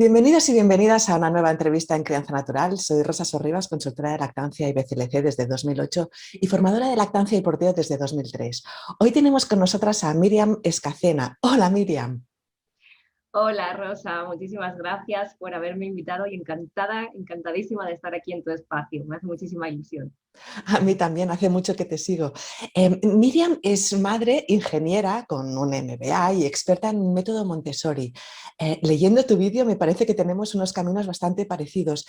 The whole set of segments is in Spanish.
Bienvenidos y bienvenidas a una nueva entrevista en Crianza Natural. Soy Rosa Sorribas, consultora de lactancia y BCLC desde 2008 y formadora de lactancia y porteo desde 2003. Hoy tenemos con nosotras a Miriam Escacena. Hola, Miriam. Hola Rosa, muchísimas gracias por haberme invitado y encantadísima de estar aquí en tu espacio. Me hace muchísima ilusión. A mí también, hace mucho que te sigo. Miriam es madre ingeniera con un MBA y experta en método Montessori. Leyendo tu vídeo me parece que tenemos unos caminos bastante parecidos.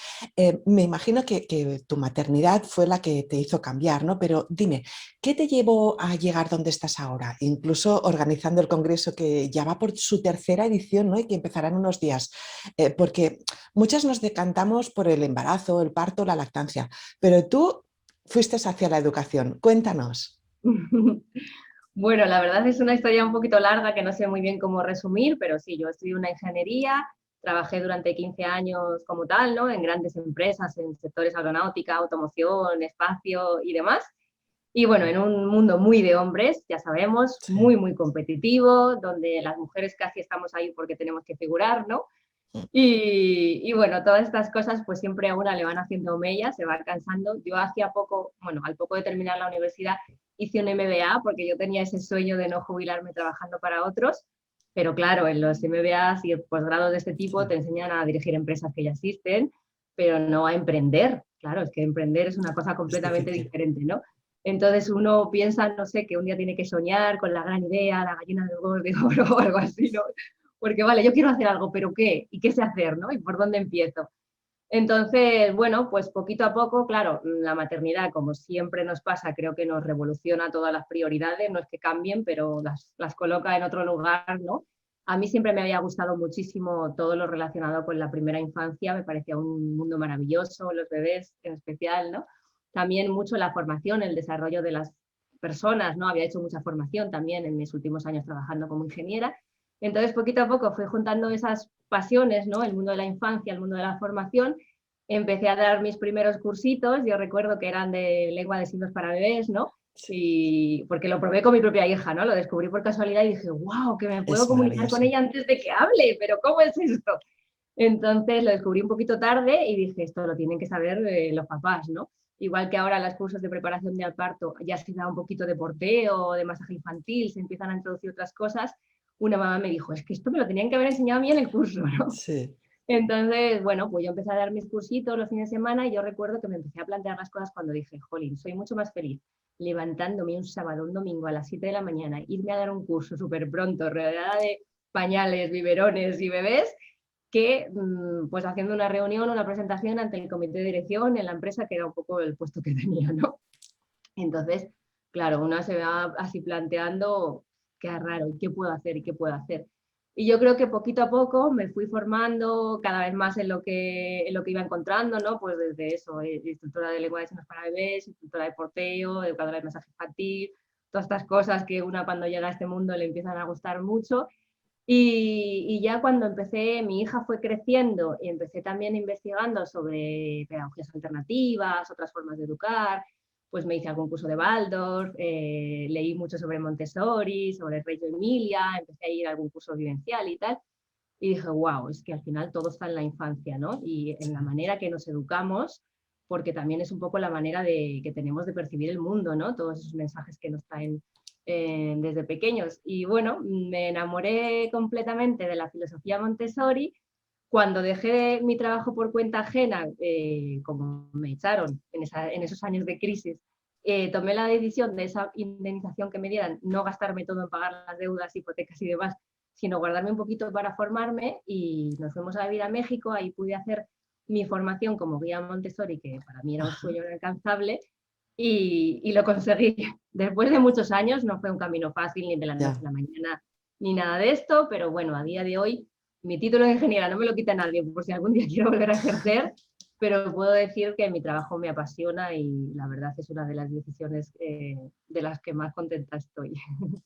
Me imagino que tu maternidad fue la que te hizo cambiar, ¿no? Pero dime, ¿qué te llevó a llegar donde estás ahora? Incluso organizando el congreso que ya va por su tercera edición, ¿no? Y que empezará en unos días. Porque muchas nos decantamos por el embarazo, el parto, la lactancia, pero tú fuiste hacia la educación. Cuéntanos. Bueno, la verdad es una historia un poquito larga que no sé muy bien cómo resumir, pero sí, yo estudié una ingeniería, trabajé durante 15 años como tal, ¿no? En grandes empresas, en sectores aeronáutica, automoción, espacio y demás. Y bueno, en un mundo muy de hombres, ya sabemos, Sí. muy competitivo, donde las mujeres casi estamos ahí porque tenemos que figurar, ¿no? Y bueno, todas estas cosas pues siempre a una le van haciendo mella, se va cansando. Yo hacía poco, bueno, al poco de terminar la universidad hice un MBA porque yo tenía ese sueño de no jubilarme trabajando para otros, pero claro, en los MBAs y posgrados de este tipo Sí. te enseñan a dirigir empresas que ya existen, pero no a emprender. Claro, es que emprender es una cosa Es completamente difícil. diferente, ¿no? Entonces uno piensa, no sé, que un día tiene que soñar con la gran idea, la gallina de huevos de oro o algo así, ¿no? Porque vale, yo quiero hacer algo, pero ¿qué? ¿Y qué sé hacer, no? ¿Y por dónde empiezo? Entonces, bueno, pues poquito a poco, claro, la maternidad, como siempre nos pasa, creo que nos revoluciona todas las prioridades, no es que cambien, pero las coloca en otro lugar, ¿no? A mí siempre me había gustado muchísimo todo lo relacionado con la primera infancia, me parecía un mundo maravilloso, los bebés en especial, ¿no? También mucho la formación, el desarrollo de las personas, ¿no? Había hecho mucha formación también en mis últimos años trabajando como ingeniera. Entonces, poquito a poco fui juntando esas pasiones, ¿no? El mundo de la infancia, el mundo de la formación. Empecé a dar mis primeros cursitos, yo recuerdo que eran de lengua de signos para bebés, ¿no? Sí. Y porque lo probé con mi propia hija, ¿no? Lo descubrí por casualidad y dije, wow, que me puedo Es comunicar con maravilloso. ella antes de que hable, pero ¿cómo es esto? Entonces lo descubrí un poquito tarde y dije, esto lo tienen que saber los papás, ¿no? Igual que ahora los cursos de preparación de al parto ya se da un poquito de porteo, de masaje infantil, se empiezan a introducir otras cosas, una mamá me dijo, es que esto me lo tenían que haber enseñado a mí en el curso, ¿no? Sí. Entonces, bueno, pues yo empecé a dar mis cursitos los fines de semana y yo recuerdo que me empecé a plantear las cosas cuando dije, jolín, soy mucho más feliz levantándome un sábado, un domingo a las 7 de la mañana, irme a dar un curso súper pronto, rodeada de pañales, biberones y bebés, que pues haciendo una reunión, una presentación ante el comité de dirección en la empresa, que era un poco el puesto que tenía, ¿no? Entonces, claro, una se va así planteando qué raro, ¿y qué puedo hacer? ¿Y qué puedo hacer? Y yo creo que poquito a poco me fui formando cada vez más en lo que iba encontrando, ¿no? Pues desde eso, instructora de lengua de signos para bebés, instructora de porteo, educadora de mensaje infantil, todas estas cosas que una cuando llega a este mundo le empiezan a gustar mucho. Y ya cuando empecé, mi hija fue creciendo y empecé también investigando sobre pedagogías alternativas, otras formas de educar, pues me hice algún curso de Waldorf, leí mucho sobre Montessori, sobre Reggio Emilia, empecé a ir a algún curso vivencial y tal, y dije, wow, es que al final todo está en la infancia, ¿no? Y en Sí. la manera que nos educamos, porque también es un poco la manera que tenemos de percibir el mundo, ¿no? Todos esos mensajes que nos traen desde pequeños. Y bueno, me enamoré completamente de la filosofía Montessori cuando dejé mi trabajo por cuenta ajena, como me echaron en esos años de crisis. Tomé la decisión de esa indemnización que me dieran, no gastarme todo en pagar las deudas, hipotecas y demás, sino guardarme un poquito para formarme, y nos fuimos a vivir a México. Ahí pude hacer mi formación como guía Montessori, que para mí era un Ajá. sueño inalcanzable, y lo conseguí. Después de muchos años, no fue un camino fácil ni de la noche Ya. a la mañana ni nada de esto, pero bueno, a día de hoy mi título de ingeniera no me lo quita nadie por si algún día quiero volver a ejercer, pero puedo decir que mi trabajo me apasiona y la verdad es una de las decisiones de las que más contenta estoy.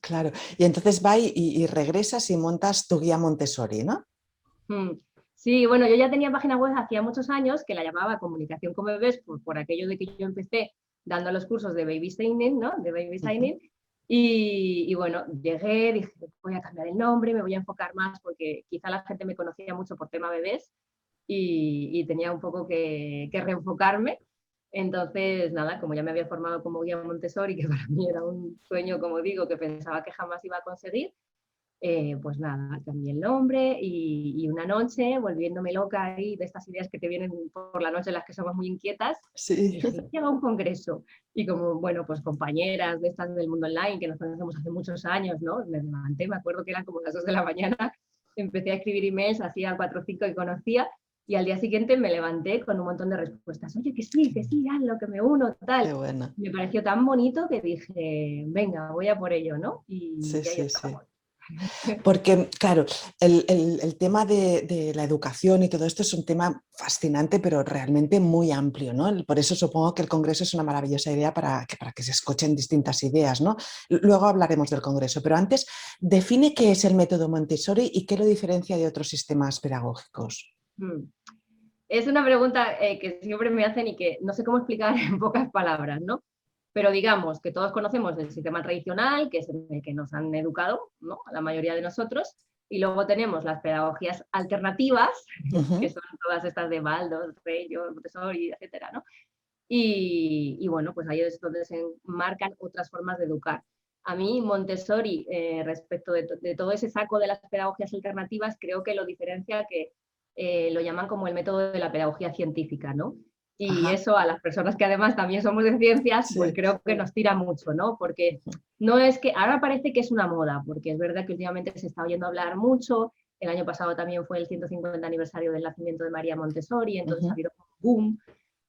Claro. Y entonces va y regresas y montas tu guía Montessori, ¿no? Sí, bueno, yo ya tenía página web hacía muchos años que la llamaba Comunicación con Bebés por aquello de que yo empecé dando los cursos de baby signing, ¿no? De baby Ujú. signing. Y bueno, llegué, dije, voy a cambiar el nombre, me voy a enfocar más porque quizá la gente me conocía mucho por tema bebés y tenía un poco que reenfocarme. Entonces, nada, como ya me había formado como guía Montessori, que para mí era un sueño, como digo, que pensaba que jamás iba a conseguir, pues nada, cambié el nombre y una noche, volviéndome loca ahí de estas ideas que te vienen por la noche, las que somos muy inquietas, Sí. dije, llega un congreso. Y como, bueno, pues compañeras de estas del mundo online, que nos conocemos hace muchos años, ¿no? Me levanté, me acuerdo que eran como las 2 de la mañana, empecé a escribir emails, hacía 4 o 5 que conocía, y al día siguiente me levanté con un montón de respuestas. Oye, que sí, hazlo, que me uno, Qué tal. bueno. Me pareció tan bonito que dije, venga, voy a por ello, ¿no? Sí, Y ahí sí, sí. estamos. Porque, claro, el tema de la educación y todo esto es un tema fascinante, pero realmente muy amplio, ¿no? Por eso supongo que el Congreso es una maravillosa idea para que se escuchen distintas ideas, ¿no? Luego hablaremos del Congreso, pero antes, define qué es el método Montessori y qué lo diferencia de otros sistemas pedagógicos. Mm. Es una pregunta que siempre me hacen y que no sé cómo explicar en pocas palabras, ¿no? Pero digamos que todos conocemos el sistema tradicional, que es el que nos han educado, ¿no? A la mayoría de nosotros, y luego tenemos las pedagogías alternativas, que Ujú. son todas estas de Waldorf, Reggio, Montessori, etcétera, ¿no? Y bueno, pues ahí es donde se marcan otras formas de educar. A mí Montessori, respecto de todo ese saco de las pedagogías alternativas, creo que lo diferencia que lo llaman como el método de la pedagogía científica, ¿no? Y Ajá, eso a las personas que además también somos de ciencias, pues sí. creo que nos tira mucho, ¿no? Porque no es que, ahora parece que es una moda, porque es verdad que últimamente se está oyendo hablar mucho, el año pasado también fue el 150 aniversario del nacimiento de María Montessori, entonces ha Ujú. habido un boom,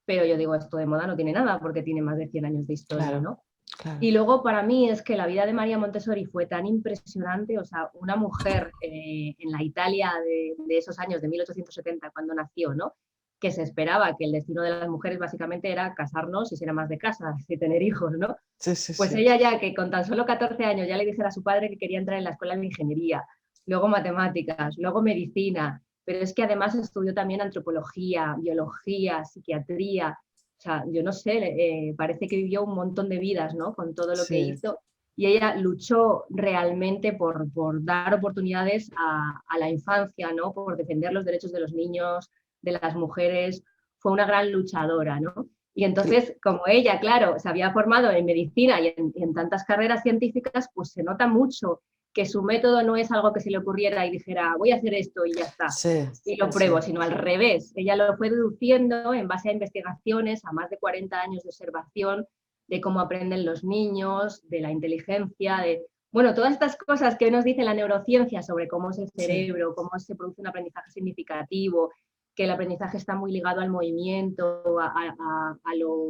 pero yo digo, esto de moda no tiene nada porque tiene más de 100 años de historia, Claro, ¿no? claro. Y luego para mí es que la vida de María Montessori fue tan impresionante, o sea, una mujer en la Italia de esos años, de 1870, cuando nació, ¿no? Que se esperaba que el destino de las mujeres básicamente era casarnos y ser amas de casa y tener hijos, ¿no? Sí, sí, Pues sí. ella ya que con tan solo 14 años ya le dijera a su padre que quería entrar en la escuela de ingeniería, luego matemáticas, luego medicina, pero es que además estudió también antropología, biología, psiquiatría, o sea, yo no sé, parece que vivió un montón de vidas, ¿no? Con todo lo que Sí, hizo. Y ella luchó realmente por dar oportunidades a la infancia, ¿no? Por defender los derechos de los niños, de las mujeres. Fue una gran luchadora, ¿no? Y entonces, como ella, claro, se había formado en medicina y en tantas carreras científicas, pues se nota mucho que su método no es algo que se le ocurriera y dijera, voy a hacer esto y ya está, sí, y lo pruebo, sí. sino al revés. Ella lo fue deduciendo en base a investigaciones, a más de 40 años de observación de cómo aprenden los niños, de la inteligencia, de, bueno, todas estas cosas que nos dice la neurociencia sobre cómo es el Sí. cerebro, cómo se produce un aprendizaje significativo, que el aprendizaje está muy ligado al movimiento, a lo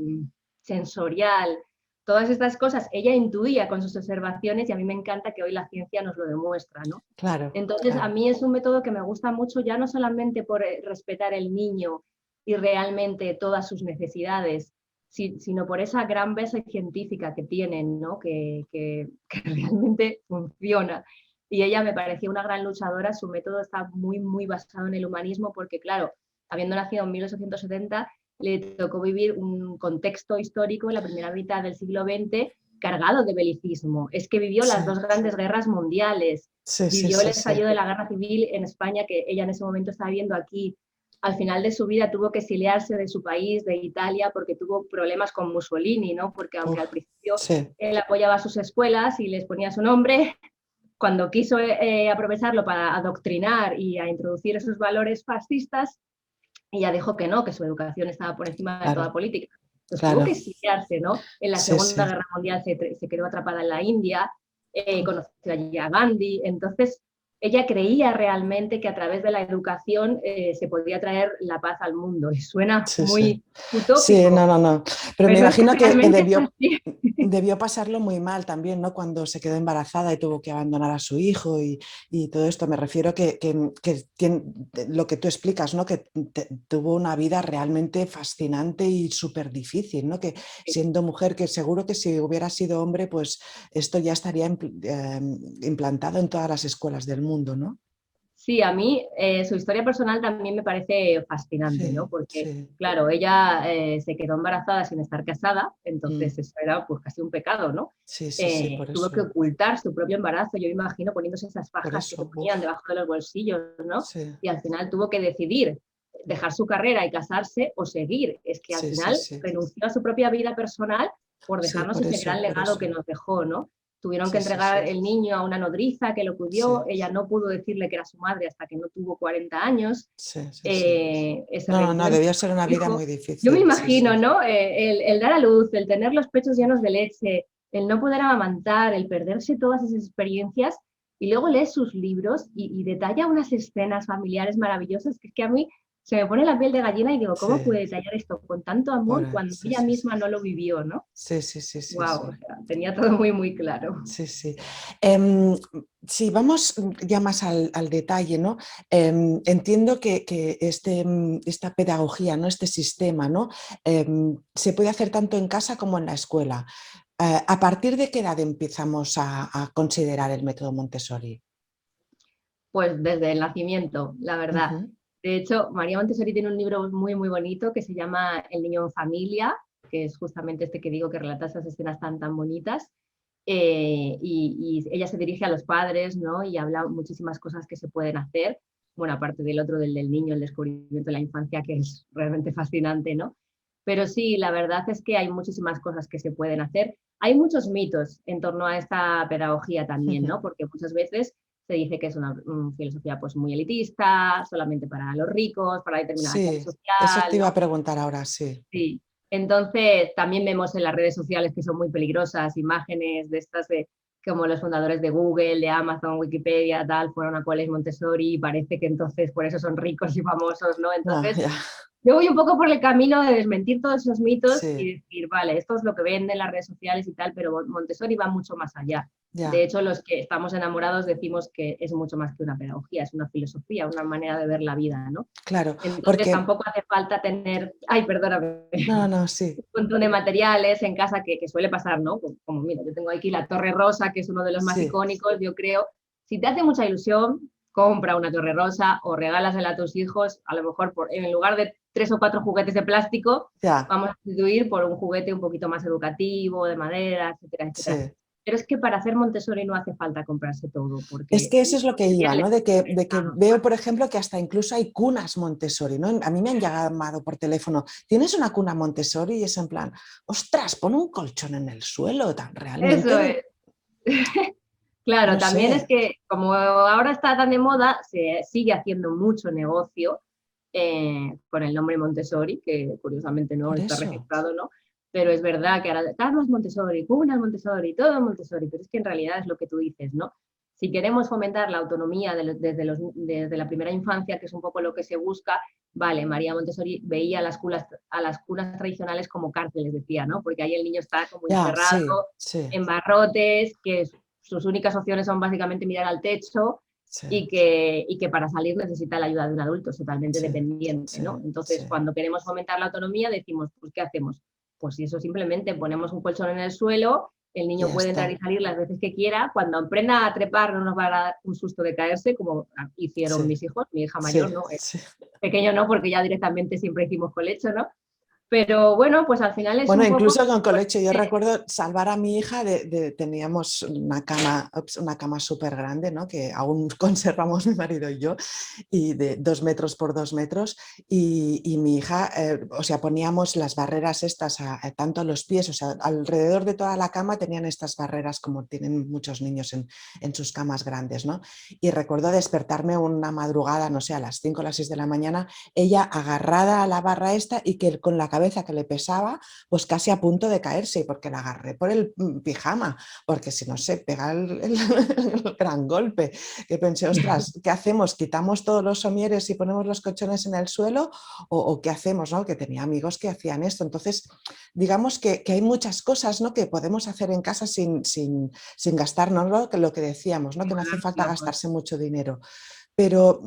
sensorial, todas estas cosas ella intuía con sus observaciones y a mí me encanta que hoy la ciencia nos lo demuestra, ¿no? Claro, Entonces, a claro. mí es un método que me gusta mucho, ya no solamente por respetar el niño y realmente todas sus necesidades, sino por esa gran base científica que tienen, ¿no? Que realmente funciona. Y ella me parecía una gran luchadora, su método está muy, muy basado en el humanismo, porque claro, habiendo nacido en 1870, le tocó vivir un contexto histórico en la primera mitad del siglo XX cargado de belicismo. Es que vivió Sí, las dos grandes guerras mundiales, sí, sí, vivió el sí, sí. estallido de la guerra civil en España, que ella en ese momento estaba viviendo aquí. Al final de su vida tuvo que exiliarse de su país, de Italia, porque tuvo problemas con Mussolini, ¿no? Porque aunque Uf, al principio sí, él apoyaba sus escuelas y les ponía su nombre, cuando quiso aprovecharlo para adoctrinar y a introducir esos valores fascistas, ella dijo que no, que su educación estaba por encima de toda claro, política. Entonces tuvo claro. que exiliarse, ¿no? En la Sí, Segunda sí. Guerra Mundial se quedó atrapada en la India, conoció allí a Gandhi, entonces ella creía realmente que a través de la educación se podía traer la paz al mundo. Y suena Sí, sí. muy Sí, no, utópico, no, no. Pero me pero es que imagino que realmente es así. debió pasarlo muy mal también, ¿no? Cuando se quedó embarazada y tuvo que abandonar a su hijo y todo esto. Me refiero lo que tú explicas, ¿no? Que tuvo una vida realmente fascinante y súper difícil, ¿no? Que siendo mujer, que seguro que si hubiera sido hombre, pues esto ya estaría implantado en todas las escuelas del mundo, ¿no? Sí, a mí su historia personal también me parece fascinante, ¿no? Sí, Porque, sí. claro, ella se quedó embarazada sin estar casada, Mm. entonces eso era pues casi un pecado, ¿no? Sí, sí, sí, Tuvo que ocultar su propio embarazo, yo imagino poniéndose esas por fajas que se eso, ponían uf, debajo de los bolsillos, ¿no? sí, Y al final tuvo que decidir dejar su carrera y casarse o seguir. Es que al sí, sí, final sí, renunció a su propia vida personal por sí, dejarnos ese gran por legado que eso, nos dejó, ¿no? Tuvieron que sí, sí, sí, entregar el niño a una nodriza que lo cuidó, sí, ella no pudo decirle que era su madre hasta que no tuvo 40 años, sí, sí, sí. ese No, no, no, reencuentro debió con ser una su vida hijo. muy Yo me difícil, sí, imagino, sí, ¿no? El dar a luz, el tener los pechos llenos de leche, el no poder amamantar, el perderse todas esas experiencias, y luego lees sus libros y detalla unas escenas familiares maravillosas que es que a mí se me pone la piel de gallina y digo, ¿cómo sí, puede detallar esto con tanto amor cuando sí, ella sí, sí, misma no lo vivió, ¿no? sí, sí, sí, sí, Wow, o sí. sea, tenía todo muy, muy claro. Sí, sí. Em, sí, vamos ya más al detalle, ¿no? Entiendo que esta pedagogía, ¿no? Este sistema, ¿no? Se puede hacer tanto en casa como en la escuela. ¿A partir de qué edad empezamos a considerar el método Montessori? Pues desde el nacimiento, la verdad. Ujú. De hecho, María Montessori tiene un libro muy, muy bonito que se llama El niño en familia, que es justamente este que digo que relata esas escenas tan, tan bonitas. Y ella se dirige a los padres, ¿no? Y habla muchísimas cosas que se pueden hacer. Bueno, aparte del otro, del niño, el descubrimiento de la infancia, que es realmente fascinante, ¿no? Pero sí, la verdad es que hay muchísimas cosas que se pueden hacer. Hay muchos mitos en torno a esta pedagogía también, ¿no? Porque muchas veces se dice que es una filosofía pues muy elitista, solamente para los ricos, para determinada clase Sí, eso social, te iba a ¿no? preguntar ahora, sí. Sí. Entonces, también vemos en las redes sociales que son muy peligrosas imágenes de estas de como los fundadores de Google, de Amazon, Wikipedia, tal, fueron a coles Montessori y parece que entonces por eso son ricos y famosos, ¿no? Ah, Entonces, ya. yo voy un poco por el camino de desmentir todos esos mitos Sí, y decir, vale, esto es lo que venden las redes sociales y tal, pero Montessori va mucho más allá. De ya. hecho, los que estamos enamorados decimos que es mucho más que una pedagogía, es una filosofía, una manera de ver la vida, ¿no? Claro, Entonces porque... tampoco hace falta tener, ay, perdóname, No, no, sí. un montón de materiales en casa que suele pasar, ¿no? Como, mira, yo tengo aquí la Torre Rosa, que es uno de los más Sí, icónicos, yo creo. Si te hace mucha ilusión, compra una Torre Rosa o regálasela a tus hijos, a lo mejor en lugar de 3 o 4 juguetes de plástico, ya, vamos a sustituir por un juguete un poquito más educativo, de madera, etcétera, etcétera. sí. Pero es que para hacer Montessori no hace falta comprarse todo, Es porque que eso los es lo que iba, materiales ¿no? De que están. veo, por ejemplo, que hasta incluso hay cunas Montessori, ¿no? A mí me han llamado por teléfono, ¿tienes una cuna Montessori? Y es en plan, ostras, pon un colchón en el suelo, tan Eso realmente, es. Claro, no también es sé, que como ahora está tan de moda, se sigue haciendo mucho negocio con el nombre Montessori, que curiosamente no por está eso. registrado, ¿no? Pero es verdad que ahora Carlos Montessori, Cunas Montessori, todo Montessori, pero es que en realidad es lo que tú dices, ¿no? Si queremos fomentar la autonomía desde la primera infancia, que es un poco lo que se busca, vale, María Montessori veía a las cunas tradicionales como cárceles, decía, ¿no? Porque ahí el niño está como Ya, encerrado sí, sí, en barrotes, que sus únicas opciones son básicamente mirar al techo sí, y que para salir necesita la ayuda de un adulto, es totalmente sí, dependiente, sí, ¿no? Entonces, sí, cuando queremos fomentar la autonomía, decimos, pues, ¿qué hacemos? Pues si eso simplemente ponemos un colchón en el suelo, el y niño ya puede entrar y está, salir las veces que quiera, cuando aprenda a trepar no nos va a dar un susto de caerse, como hicieron sí, mis hijos, mi hija sí, mayor, ¿no? sí. Pequeño no, porque ya directamente siempre hicimos colecho, ¿no? Pero bueno, pues al final es Bueno, un poco... incluso con Pues, colecho, yo recuerdo salvar a mi hija teníamos una cama súper grande, ¿no? Que aún conservamos mi marido y yo, y de 2 metros por 2 metros, y mi hija, o sea, poníamos las barreras estas tanto a los pies, o sea, alrededor de toda la cama tenían estas barreras como tienen muchos niños en sus camas grandes, ¿no? Y recuerdo despertarme una madrugada, no sé, a las 5 o las 6 de la mañana, ella agarrada a la barra esta y que con la cabeza que le pesaba, pues casi a punto de caerse, porque la agarré por el pijama, porque si no se pega el gran golpe. Que pensé, ostras, ¿qué hacemos? ¿Quitamos todos los somieres y ponemos los colchones en el suelo? ¿O qué hacemos? ¿No? Que tenía amigos que hacían esto. Entonces, digamos que hay muchas cosas, ¿no? Que podemos hacer en casa sin gastarnos, ¿no? Que lo que decíamos, ¿no? Que no hace falta locos. gastarse mucho dinero. pero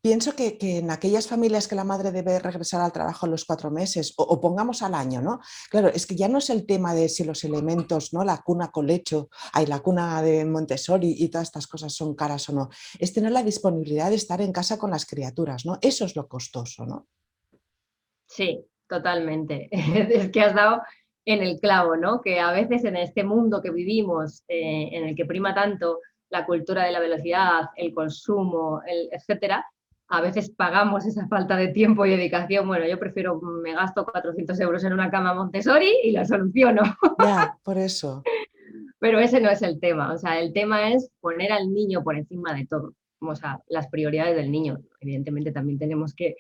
pienso que en aquellas familias que la madre debe regresar al trabajo a los 4 meses o pongamos al año, ¿no? Claro, es que ya no es el tema de si los elementos, ¿no? La cuna colecho, hay la cuna de Montessori y todas estas cosas son caras o no, es tener la disponibilidad de estar en casa con las criaturas, ¿no? Eso es lo costoso, ¿no? Sí, totalmente. Es que has dado en el clavo, ¿no? Que a veces en este mundo que vivimos, en el que prima tanto la cultura de la velocidad, el consumo, etcétera, a veces pagamos esa falta de tiempo y dedicación. Bueno, yo prefiero, me gasto 400 euros en una cama Montessori y la soluciono. Ya, por eso. Pero ese no es el tema. O sea, el tema es poner al niño por encima de todo. O sea, las prioridades del niño. Evidentemente también tenemos que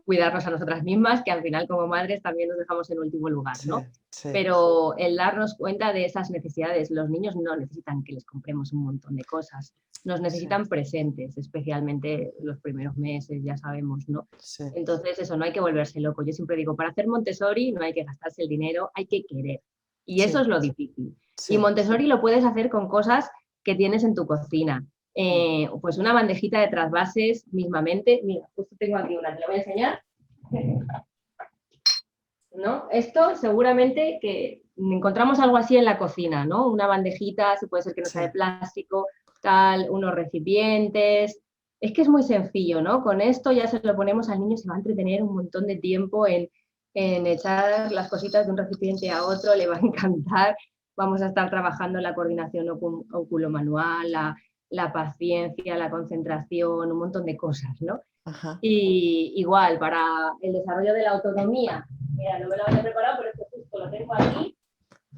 cuidarnos a nosotras mismas, que al final como madres también nos dejamos en último lugar, Sí, ¿no? sí, Pero el darnos cuenta de esas necesidades, los niños no necesitan que les compremos un montón de cosas, nos sí, necesitan presentes, especialmente los primeros meses, ya sabemos, ¿no? sí, Entonces eso, no hay que volverse loco. Yo siempre digo, para hacer Montessori no hay que gastarse el dinero, hay que querer. Y eso sí, es lo difícil. Y sí. Montessori lo puedes hacer con cosas que tienes en tu cocina. Pues una bandejita de trasvases mismamente. Mira, justo tengo aquí una, te la voy a enseñar. ¿No? Esto seguramente que encontramos algo así en la cocina, ¿no? Una bandejita, si puede ser que no sea de Sí, plástico, tal, unos recipientes. Es que es muy sencillo, ¿no? Con esto ya se lo ponemos al niño, se va a entretener un montón de tiempo en echar las cositas de un recipiente a otro, le va a encantar. Vamos a estar trabajando la coordinación oculomanual, la paciencia, la concentración, un montón de cosas, ¿no? ajá, Y igual, para el desarrollo de la autonomía, mira, no me lo había preparado, pero esto justo lo tengo aquí.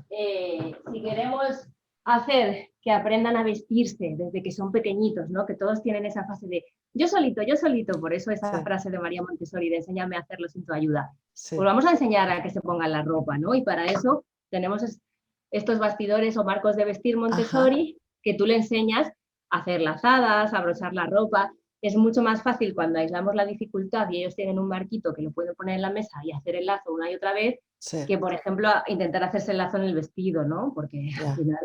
Si queremos hacer que aprendan a vestirse desde que son pequeñitos, ¿no? Que todos tienen esa fase de yo solito, por eso esa sí, frase de María Montessori de enséñame a hacerlo sin tu ayuda. Pues sí, vamos a enseñar a que se pongan la ropa, ¿no? Y para eso tenemos estos bastidores o marcos de vestir ajá, Montessori que tú le enseñas a hacer lazadas, a abrochar la ropa. Es mucho más fácil cuando aislamos la dificultad y ellos tienen un marquito que lo pueden poner en la mesa y hacer el lazo una y otra vez, sí, que por ejemplo intentar hacerse el lazo en el vestido, ¿no? Porque al ya, final...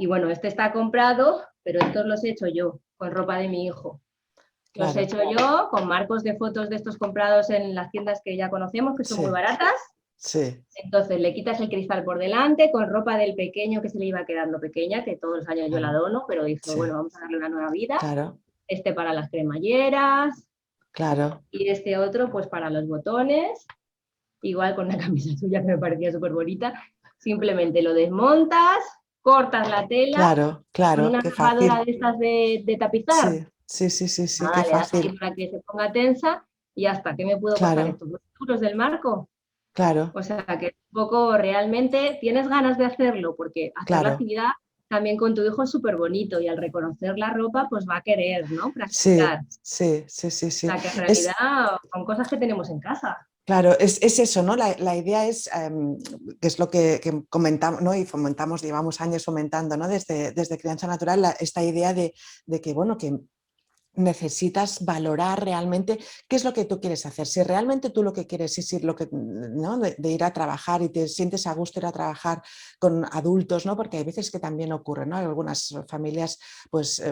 Y bueno, este está comprado, pero estos los he hecho yo, con ropa de mi hijo. Los he claro, hecho yo con marcos de fotos de estos comprados en las tiendas que ya conocemos, que son muy sí, baratas. sí, Entonces le quitas el cristal por delante con ropa del pequeño que se le iba quedando pequeña, que todos los años yo la claro, dono, pero dije, sí, bueno, vamos a darle una nueva vida. claro, Este para las cremalleras claro, y este otro pues para los botones, igual con una camisa suya que me parecía súper bonita. Simplemente lo desmontas, cortas la tela claro, con claro, una qué lavadora fácil. de estas de tapizar. Sí, sí, sí, sí, sí, qué Nada, le das aquí fácil. para que se ponga tensa y hasta que me puedo costar Claro, estos 2 euros del marco. claro, O sea que un poco realmente tienes ganas de hacerlo, porque hacer la claro. actividad también con tu hijo es súper bonito y al reconocer la ropa, pues va a querer, ¿no? Sí, Practicar. sí, sí, sí, O sí. sea que en Es, realidad son cosas que tenemos en casa. claro, es eso, ¿no? La idea es, que es lo que comentamos, ¿no? Y fomentamos, llevamos años fomentando, ¿no? Desde Crianza Natural, esta idea de que, bueno, que necesitas valorar realmente qué es lo que tú quieres hacer. Si realmente tú lo que quieres es ir, ¿no? de ir a trabajar y te sientes a gusto ir a trabajar con adultos, ¿no? Porque hay veces que también ocurre, ¿no? Algunas familias, pues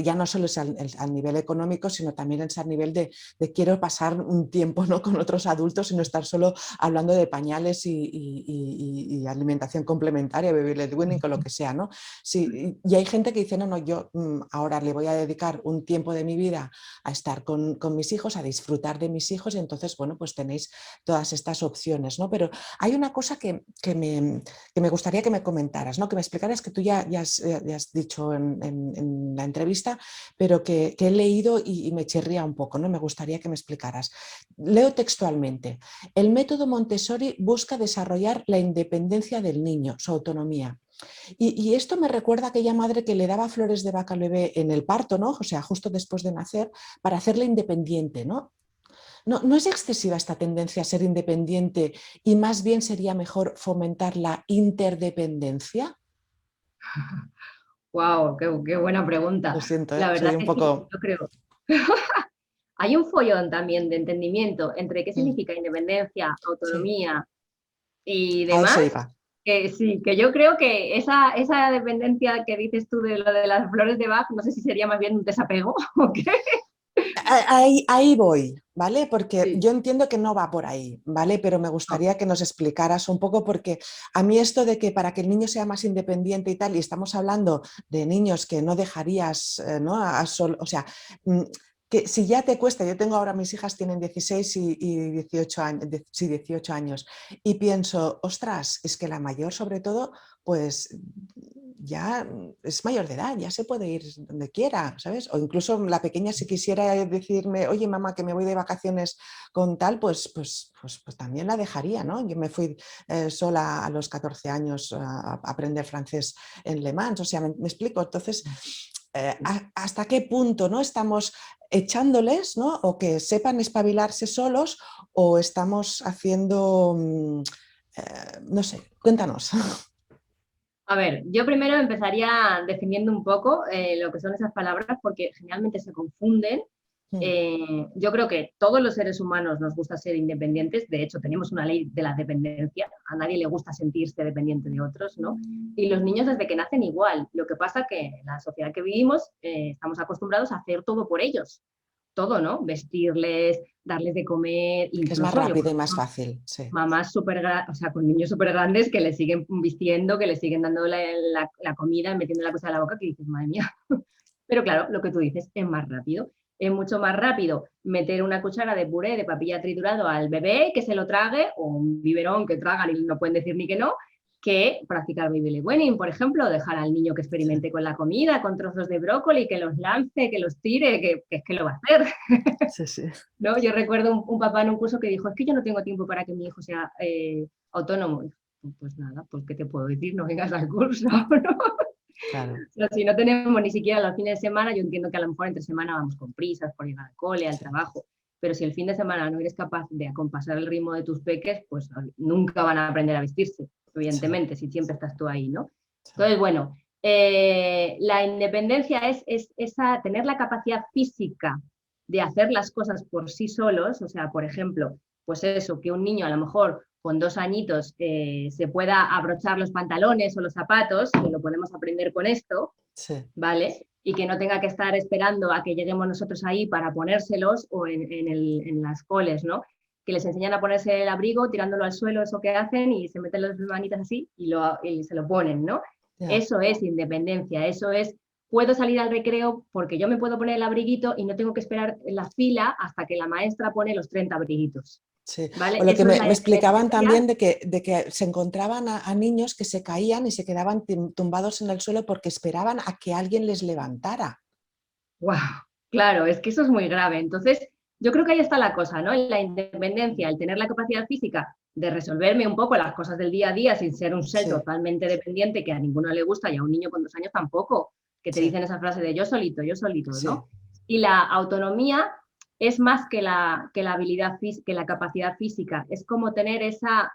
ya no solo es al nivel económico, sino también es al nivel de quiero pasar un tiempo, ¿no? con otros adultos y no estar solo hablando de pañales y alimentación complementaria, baby led weaning o lo que sea, ¿no? Sí, y hay gente que dice, no, no, yo ahora le voy a dedicar un tiempo de mi vida a estar con mis hijos, a disfrutar de mis hijos y entonces, bueno, pues tenéis todas estas opciones, ¿no? Pero hay una cosa que me gustaría que me comentaras, ¿no? Que me explicaras, que tú ya has dicho en la entrevista, pero que he leído y me chirría un poco, ¿no? Me gustaría que me explicaras. Leo textualmente: el método Montessori busca desarrollar la independencia del niño, su autonomía. Y esto me recuerda a aquella madre que le daba flores de vaca al bebé en el parto, ¿no? O sea, justo después de nacer, para hacerle independiente, ¿no? ¿No, no es excesiva esta tendencia a ser independiente y más bien sería mejor fomentar la interdependencia? ¡Wow! Qué buena pregunta! Lo siento, La verdad soy un que sí, poco... yo creo. Hay un follón también de entendimiento entre qué Mm, significa independencia, sí, autonomía y a eso demás, iba. que sí, que yo creo que esa dependencia que dices tú de lo de las flores de Bach, no sé si sería más bien un desapego o qué, ahí voy, ¿vale? Porque Sí. yo entiendo que no va por ahí, ¿vale? Pero me No. gustaría que nos explicaras un poco, porque a mí esto de que para que el niño sea más independiente y tal, y estamos hablando de niños que no dejarías, ¿no? O sea, mm, que si ya te cuesta, yo tengo ahora, mis hijas tienen 16 y 18 años, sí, 18 años, y pienso, ostras, es que la mayor sobre todo, pues ya es mayor de edad, ya se puede ir donde quiera, ¿sabes? O incluso la pequeña si quisiera decirme, oye mamá, que me voy de vacaciones con tal, pues también la dejaría, ¿no? Yo me fui sola a los 14 años a aprender francés en Le Mans, o sea, me explico. Entonces, ¿hasta qué punto no estamos echándoles, ¿no? O que sepan espabilarse solos o estamos haciendo, no sé, cuéntanos. A ver, yo primero empezaría definiendo un poco lo que son esas palabras porque generalmente se confunden. Yo creo que todos los seres humanos nos gusta ser independientes, de hecho tenemos una ley de la dependencia, a nadie le gusta sentirse dependiente de otros, ¿no? Y los niños desde que nacen igual, lo que pasa que en la sociedad que vivimos estamos acostumbrados a hacer todo por ellos, todo, ¿no? Vestirles, darles de comer, Que es más incluso yo rápido y más conozco fácil, sí. mamás súper, o sea, con niños súper grandes que le siguen vistiendo, que le siguen dando la comida, metiendo la cosa en la boca, que dices, madre mía. Pero claro, lo que tú dices es más rápido. Es mucho más rápido meter una cuchara de puré de papilla triturado al bebé que se lo trague, o un biberón que tragan y no pueden decir ni que no, que practicar baby led weaning, por ejemplo, dejar al niño que Sí, experimente con la comida, con trozos de brócoli, que los lance, que los tire, que es que lo va a hacer. sí, sí. ¿No? Yo recuerdo un papá en un curso que dijo, es que yo no tengo tiempo para que mi hijo sea autónomo. Y, pues nada, pues ¿qué te puedo decir? No vengas al curso, ¿no? Claro, Pero si no tenemos ni siquiera los fines de semana, yo entiendo que a lo mejor entre semana vamos con prisas por ir al cole, al sí, trabajo, pero si el fin de semana no eres capaz de acompasar el ritmo de tus peques, pues nunca van a aprender a vestirse, sí, evidentemente, si siempre estás tú ahí, ¿no? sí, Entonces, bueno, la independencia es esa, tener la capacidad física de hacer las cosas por sí solos, o sea, por ejemplo, pues eso, que un niño a lo mejor con 2 añitos se pueda abrochar los pantalones o los zapatos, que lo podemos aprender con esto, sí, ¿vale? Y que no tenga que estar esperando a que lleguemos nosotros ahí para ponérselos o en las coles, ¿no? Que les enseñan a ponerse el abrigo, tirándolo al suelo, eso que hacen, y se meten las manitas así y se lo ponen, ¿no? ya. Eso es independencia, eso es, puedo salir al recreo porque yo me puedo poner el abriguito y no tengo que esperar en la fila hasta que la maestra pone los 30 abriguitos, Sí. O ¿vale? lo que Eso es me la explicaban independencia. también de que se encontraban a niños que se caían y se quedaban tumbados en el suelo porque esperaban a que alguien les levantara. Wow, claro, es que eso es muy grave. Entonces, yo creo que ahí está la cosa, ¿no? La independencia, el tener la capacidad física de resolverme un poco las cosas del día a día sin ser un ser Sí, totalmente dependiente que a ninguno le gusta y a un niño con 2 años tampoco, que te sí, dicen esa frase de yo solito, sí, ¿no? Y la autonomía es más que la habilidad, que la capacidad física, es como tener esa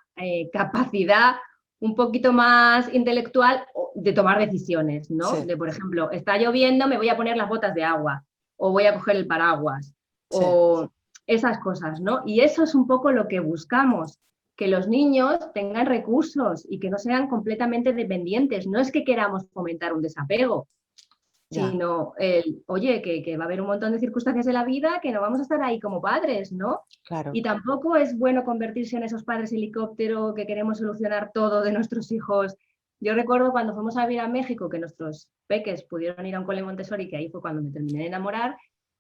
capacidad un poquito más intelectual de tomar decisiones, ¿no? sí, De, por ejemplo, está lloviendo, me voy a poner las botas de agua, o voy a coger el paraguas, sí. o esas cosas, ¿no? Y eso es un poco lo que buscamos, que los niños tengan recursos y que no sean completamente dependientes. No es que queramos fomentar un desapego, Ya, sino oye, que va a haber un montón de circunstancias de la vida que no vamos a estar ahí como padres, ¿no? Y claro. tampoco es bueno convertirse en esos padres helicóptero que queremos solucionar todo de nuestros hijos. Yo recuerdo cuando fuimos a vivir a México que nuestros peques pudieron ir a un cole Montessori, que ahí fue cuando me terminé de enamorar,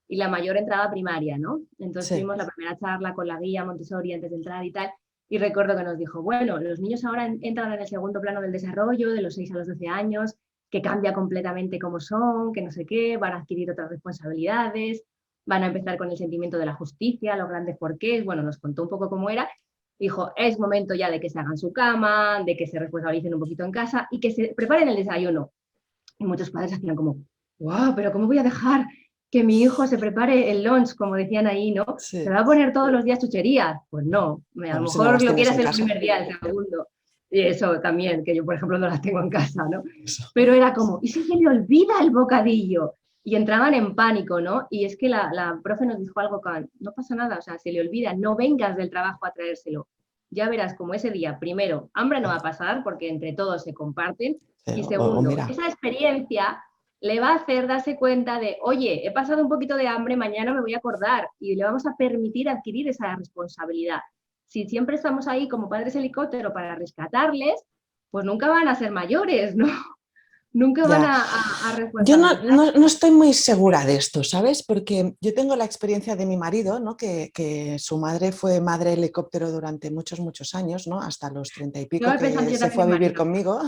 y la mayor entraba a primaria, ¿no? Entonces Sí, tuvimos la primera charla con la guía Montessori antes de entrar y tal, y recuerdo que nos dijo, bueno, los niños ahora entran en el segundo plano del desarrollo, de los 6 a los 12 años, que cambia completamente cómo son, que no sé qué, van a adquirir otras responsabilidades, van a empezar con el sentimiento de la justicia, los grandes porqués, bueno, nos contó un poco cómo era, dijo, es momento ya de que se hagan su cama, de que se responsabilicen un poquito en casa y que se preparen el desayuno. Y muchos padres hacían como, wow, pero ¿cómo voy a dejar que mi hijo se prepare el lunch, como decían ahí, ¿no? ¿Se sí. va a poner todos los días chucherías? Pues no, a lo Bueno, si no mejor las lo tienes quieras en el casa. primer día, el segundo. Y eso también, que yo, por ejemplo, no las tengo en casa, ¿no? Eso. Pero era como, ¿y si se le olvida el bocadillo? Y entraban en pánico, ¿no? Y es que la profe nos dijo algo que no pasa nada, o sea, se le olvida, no vengas del trabajo a traérselo. Ya verás como ese día, primero, hambre no va a pasar porque entre todos se comparten. Sí, Y o segundo, mira, esa experiencia le va a hacer darse cuenta de, oye, he pasado un poquito de hambre, mañana me voy a acordar, y le vamos a permitir adquirir esa responsabilidad. Si siempre estamos ahí como padres helicóptero para rescatarles, pues nunca van a ser mayores, ¿no? Nunca van Ya. a Yo responsabilizar. no estoy muy segura de esto, ¿sabes? Porque yo tengo la experiencia de mi marido, ¿no? Que su madre fue madre helicóptero durante muchos años, ¿no? Hasta los 30 y Yo pico, voy pensando, que yo se también fue a mi vivir marido. conmigo,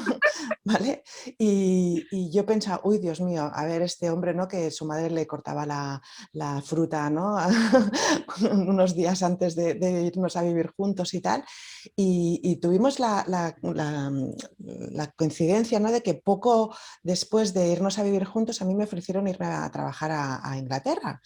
¿vale? Y yo pensaba, uy, Dios mío, a ver este hombre, ¿no? Que su madre le cortaba la fruta, ¿no? Unos días antes de irnos a vivir juntos y tal. Y tuvimos la coincidencia, ¿no? De que poco después de irnos a vivir juntos, a mí me ofrecieron irme a trabajar a Inglaterra,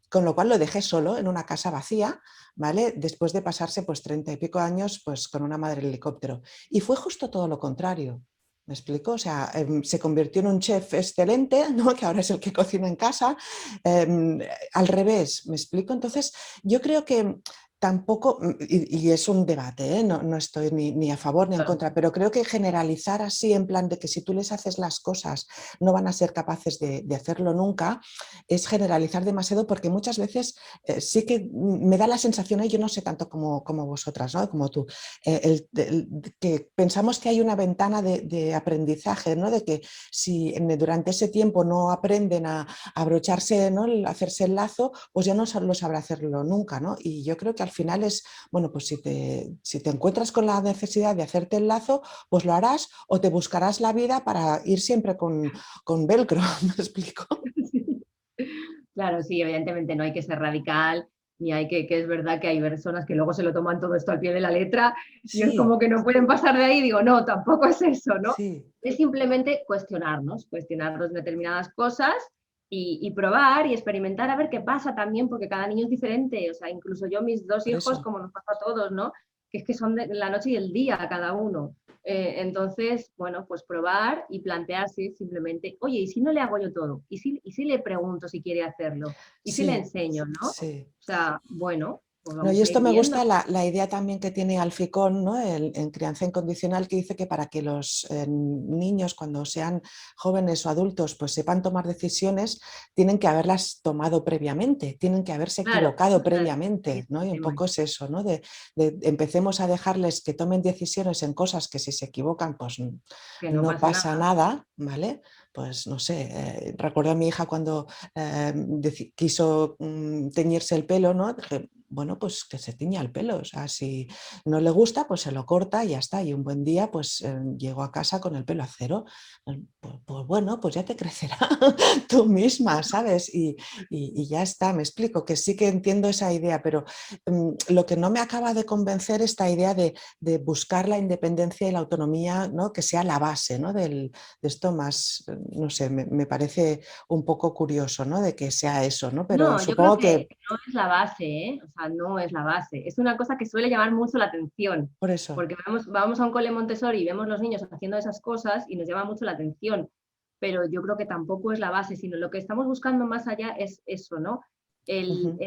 con lo cual lo dejé solo en una casa vacía, ¿vale? Después de pasarse pues 30 y pico años pues con una madre helicóptero. Y fue justo todo lo contrario. ¿Me explico? O sea, se convirtió en un chef excelente, ¿no? Que ahora es el que cocina en casa. Al revés, ¿me explico? Entonces, yo creo que tampoco, y es un debate, ¿eh? No estoy ni a favor ni en contra, pero creo que generalizar así en plan de que si tú les haces las cosas no van a ser capaces de hacerlo nunca, es generalizar demasiado porque muchas veces sí que me da la sensación, y yo no sé tanto como vosotras, ¿no? Como tú, que pensamos que hay una ventana de aprendizaje, ¿no? De que si durante ese tiempo no aprenden a abrocharse, ¿no? Hacerse el lazo, pues ya no lo sabrá hacerlo nunca, ¿no? Y yo creo que al final es, bueno, pues si te encuentras con la necesidad de hacerte el lazo, pues lo harás o te buscarás la vida para ir siempre con velcro, ¿me explico? Claro, sí, evidentemente no hay que ser radical, ni hay que es verdad que hay personas que luego se lo toman todo esto al pie de la letra y es Sí, como que no pueden pasar de ahí. Digo, no, tampoco es eso, ¿no? sí, Es simplemente cuestionarnos determinadas cosas y probar y experimentar a ver qué pasa también, porque cada niño es diferente. O sea, incluso yo, mis dos por hijos, eso. como nos pasa a todos, ¿no? Que es que son de la noche y el día cada uno. Entonces, bueno, pues probar y plantearse simplemente, oye, ¿y si no le hago yo todo? Y si le pregunto si quiere hacerlo? ¿Y si le Sí, enseño, no? O sí. sea, bueno, pues No, y vamos a esto ir me viendo. gusta la idea también que tiene Alficón, ¿no? En Crianza Incondicional, que dice que para que los niños cuando sean jóvenes o adultos pues sepan tomar decisiones, tienen que haberlas tomado previamente, tienen que haberse Claro, equivocado claro, ahí previamente, está ¿no? el Y un tema. poco es eso, ¿no? Empecemos a dejarles que tomen decisiones en cosas que si se equivocan pues Que no no pasa pasa nada. nada, ¿vale? Pues no sé, recuerdo a mi hija cuando quiso teñirse el pelo, ¿no? Dije, bueno, pues que se tiña el pelo, o sea, si no le gusta, pues se lo corta y ya está. Y un buen día, pues llegó a casa con el pelo a cero. Pues bueno, pues ya te crecerá tú misma, ¿sabes? Y ya está, me explico, que sí que entiendo esa idea, pero lo que no me acaba de convencer es esta idea de buscar la independencia y la autonomía, ¿no? Que sea la base, ¿no? De esto más, no sé, me parece un poco curioso, ¿no? De que sea eso, ¿no? Pero No, yo creo supongo que que no es la base, ¿eh? O sea, no es la base. Es una cosa que suele llamar mucho la atención, por eso. porque vamos a un cole Montessori y vemos los niños haciendo esas cosas y nos llama mucho la atención, pero yo creo que tampoco es la base, sino lo que estamos buscando más allá es eso, ¿no? Ujú.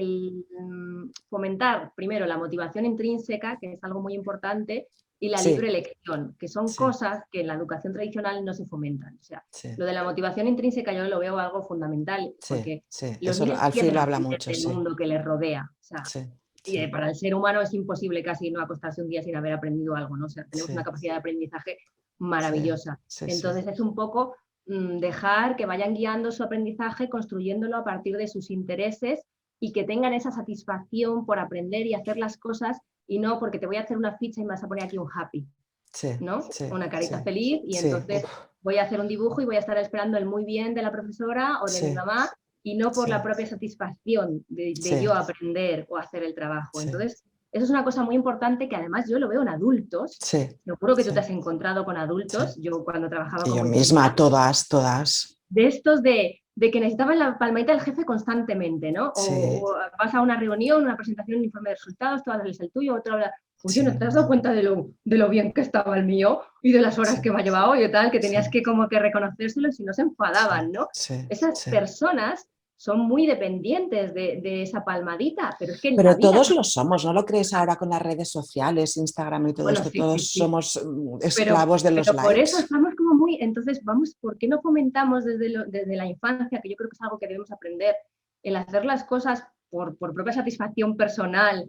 Fomentar primero la motivación intrínseca, que es algo muy importante, y la libre Sí, elección, que son sí, cosas que en la educación tradicional no se fomentan. O sea, sí, lo de la motivación intrínseca yo lo veo algo fundamental, sí, porque sí. los Eso niños al fin siempre lo habla aprenden mucho, del sí, mundo que les rodea. O sea, sí, y sí, para el ser humano es imposible casi no acostarse un día sin haber aprendido algo, ¿no? O sea, tenemos una sí, capacidad de aprendizaje sí, maravillosa. sí, sí, Entonces es un poco dejar que vayan guiando su aprendizaje, construyéndolo a partir de sus intereses y que tengan esa satisfacción por aprender y hacer las cosas y no porque te voy a hacer una ficha y me vas a poner aquí un happy, sí, ¿no? sí, Una sí, carita feliz y sí, entonces voy a hacer un dibujo y voy a estar esperando el muy bien de la profesora o de mi sí, mamá y no por sí, la propia satisfacción de sí, yo aprender o hacer el trabajo. sí, Entonces, eso es una cosa muy importante que además yo lo veo en adultos. sí, Seguro que tú sí, te has encontrado con sí. adultos, yo cuando trabajaba Y yo como misma, ingeniera, todas, todas. de estos de que necesitaban la palmadita del jefe constantemente, ¿no? Sí, O vas a una reunión, una presentación, un informe de resultados, tú hablas el tuyo, otro habla, oye, ¿no sí, te has dado cuenta de lo bien que estaba el mío y de las horas sí, que me ha llevado y tal, que sí, tenías que como que reconocérselo y si no se sí, enfadaban, ¿no? sí, Esas sí. personas son muy dependientes de esa palmadita, pero es que en la Pero vida todos no lo se somos, ¿no lo crees ahora con las redes sociales, Instagram y todo bueno, esto? sí, sí, Todos sí, somos esclavos de los pero por eso likes. estamos como entonces vamos, ¿por qué no fomentamos desde la infancia, que yo creo que es algo que debemos aprender, el hacer las cosas por propia satisfacción personal,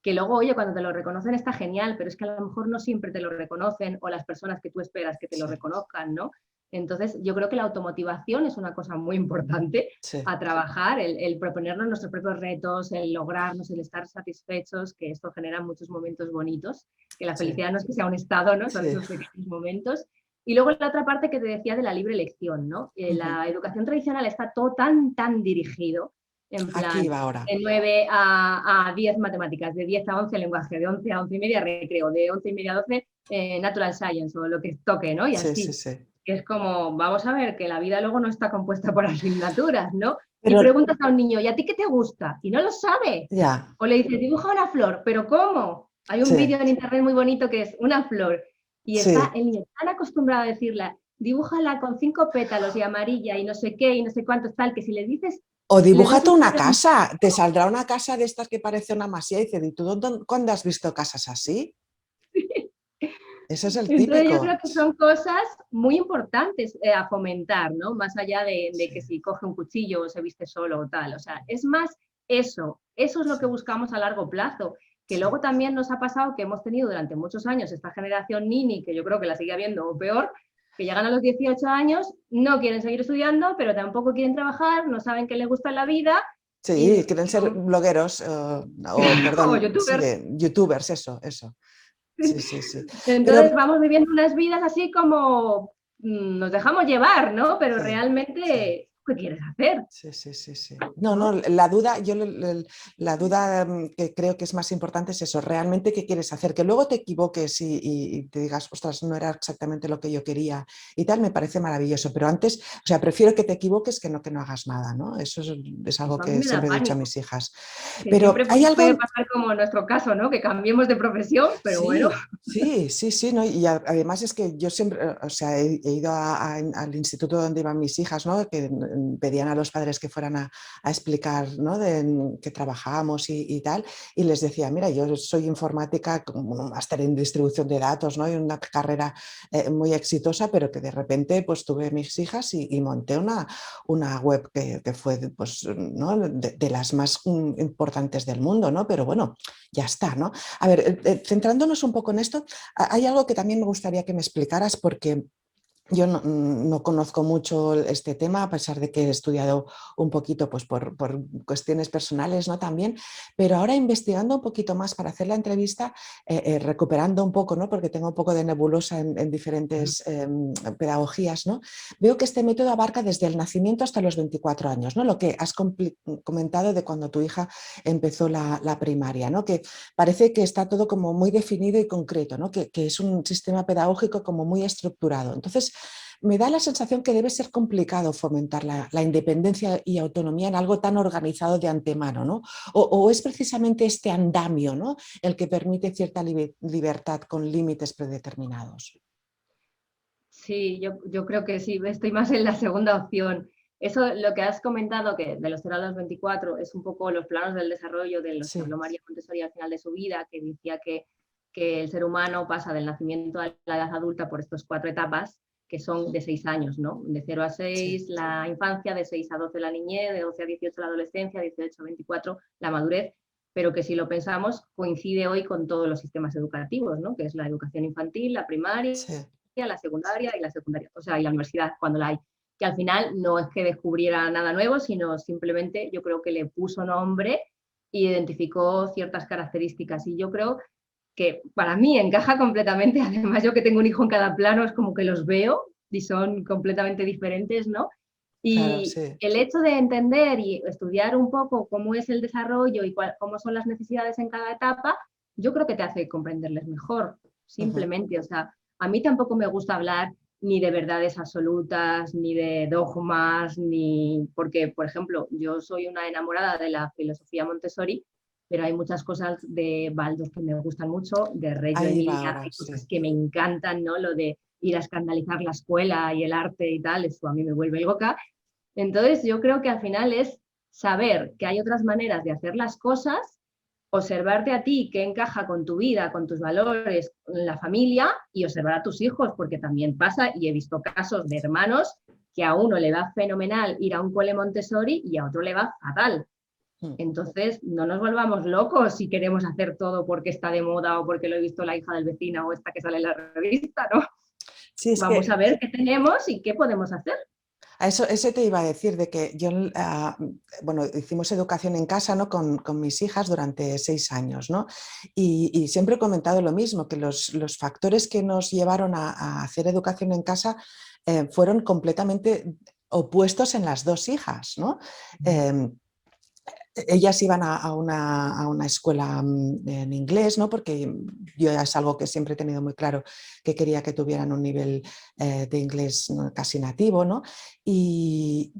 que luego, oye, cuando te lo reconocen está genial, pero es que a lo mejor no siempre te lo reconocen o las personas que tú esperas que te lo Sí, reconozcan, ¿no? Entonces, yo creo que la automotivación es una cosa muy importante sí, a trabajar, el proponernos nuestros propios retos, el lograrnos, el estar satisfechos, que esto genera muchos momentos bonitos, que la sí, felicidad no es que sea un estado, ¿no? Son sí. esos pequeños momentos. Y luego la otra parte que te decía de la libre elección, ¿no? Ujú. La educación tradicional está todo tan dirigido, en Aquí plan, va ahora. de 9 a 10 matemáticas, de 10 a 11 lenguaje, de 11 a 11 y media recreo, de 11 y media a 12 natural science o lo que toque, ¿no? Y Sí, sí, así. sí. Que es como, vamos a ver, que la vida luego no está compuesta por asignaturas, ¿no? Y Pero preguntas a un niño, ¿y a ti qué te gusta? Y no lo sabe. ya, O le dices, dibuja una flor, ¿pero cómo? Hay un sí, vídeo en internet muy bonito que es una flor y está sí. el niño tan acostumbrado a decirle, dibújala con 5 pétalos y amarilla y no sé qué y no sé cuántos tal, que si le dices, O le das dibújate un una orden. casa, te saldrá una casa de estas que parece una masía y dices, ¿y tú cuándo has visto casas así? Ese es el Entonces yo creo típico. que son cosas muy importantes a fomentar, ¿no? Más allá de Sí, que si coge un cuchillo o se viste solo o tal. O sea, es más eso es lo que sí, buscamos a largo plazo. Que sí. luego también nos ha pasado que hemos tenido durante muchos años esta generación Nini, que yo creo que la sigue habiendo o peor, que llegan a los 18 años, no quieren seguir estudiando, pero tampoco quieren trabajar, no saben qué les gusta en la vida y, Sí, quieren ser blogueros o, o perdón, sí, youtubers. youtubers, eso. Sí, sí, sí. Entonces Pero vamos viviendo unas vidas así como nos dejamos llevar, ¿no? Pero sí, sí. realmente, ¿qué quieres hacer? Sí, sí, sí, sí. No, no, ¿No? la duda, la duda que creo que es más importante es eso, realmente qué quieres hacer, que luego te equivoques y te digas, ostras, no era exactamente lo que yo quería y tal, me parece maravilloso, pero antes, o sea, prefiero que te equivoques que no hagas nada, ¿no? Eso es algo Eso a mí que me da siempre he dicho a pánico, mis hijas. que Pero siempre hay puede algo, pasar como en nuestro caso, ¿no? Que cambiemos de profesión, pero bueno. sí, sí, sí, sí, ¿no? Y además es que yo siempre, o sea, he ido al instituto donde iban mis hijas, ¿no? Que pedían a los padres que fueran a explicar, ¿no? De que trabajábamos y tal, y les decía, mira, yo soy informática con un máster en distribución de datos, ¿no? Y una carrera muy exitosa, pero que de repente pues tuve mis hijas y monté una web que fue pues, ¿no? De las más importantes del mundo, ¿no? Pero bueno, ya está, ¿no? A ver, centrándonos un poco en esto, hay algo que también me gustaría que me explicaras porque yo no conozco mucho este tema, a pesar de que he estudiado un poquito pues, por cuestiones personales, ¿no? También, pero ahora investigando un poquito más para hacer la entrevista, recuperando un poco, ¿no? Porque tengo un poco de nebulosa en diferentes pedagogías, ¿no? Veo que este método abarca desde el nacimiento hasta los 24 años, ¿no? Lo que has comentado de cuando tu hija empezó la primaria, ¿no? Que parece que está todo como muy definido y concreto, ¿no? Que es un sistema pedagógico como muy estructurado. Entonces, me da la sensación que debe ser complicado fomentar la independencia y autonomía en algo tan organizado de antemano, ¿no? O es precisamente este andamio, ¿no? El que permite cierta libertad con límites predeterminados. Sí, yo creo que sí, estoy más en la segunda opción. Eso, lo que has comentado, que de los 0 a los 24 es un poco los planos del desarrollo de los que Sí, habló María Montessori al final de su vida, que decía que el ser humano pasa del nacimiento a la edad adulta por estas 4 etapas, que son de 6 años, ¿no? De 0 a sí, 6 la infancia, de 6 a 12 la niñez, de 12 a 18 la adolescencia, 18 a 24 la madurez, pero que si lo pensamos coincide hoy con todos los sistemas educativos, ¿no? Que es la educación infantil, la primaria, sí. la secundaria y la secundaria, o sea, y la universidad cuando la hay. Que al final no es que descubriera nada nuevo, sino simplemente yo creo que le puso nombre y identificó ciertas características. Y yo creo que para mí encaja completamente. Además, yo que tengo un hijo en cada plano, es como que los veo y son completamente diferentes, ¿no? Claro, Y sí. el hecho de entender y estudiar un poco cómo es el desarrollo y cómo son las necesidades en cada etapa, yo creo que te hace comprenderles mejor, Ujú. simplemente. O sea, a mí tampoco me gusta hablar ni de verdades absolutas, ni de dogmas, ni porque, por ejemplo, yo soy una enamorada de la filosofía Montessori, pero hay muchas cosas de Baldor que me gustan mucho, de Reggio Ahí va Emilia, ahora, hay cosas sí. que me encantan, ¿no? Lo de ir a escandalizar la escuela y el arte y tal, eso a mí me vuelve loca. Entonces yo creo que al final es saber que hay otras maneras de hacer las cosas, observarte a ti, qué encaja con tu vida, con tus valores, la familia, y observar a tus hijos, porque también pasa, y he visto casos de hermanos que a uno le va fenomenal ir a un cole Montessori y a otro le va fatal. Entonces, no nos volvamos locos si queremos hacer todo porque está de moda o porque lo he visto la hija del vecino o esta que sale en la revista, ¿no? Sí, es Vamos que a ver qué tenemos y qué podemos hacer. a eso te iba a decir, de que yo, bueno, hicimos educación en casa, ¿no? con mis hijas durante 6 años, ¿no? Y siempre he comentado lo mismo, que los factores que nos llevaron a hacer educación en casa fueron completamente opuestos en las dos hijas, ¿no? Ellas iban a una escuela en inglés, ¿no? Porque yo es algo que siempre he tenido muy claro, que quería que tuvieran un nivel de inglés, ¿no?, casi nativo, ¿no? Y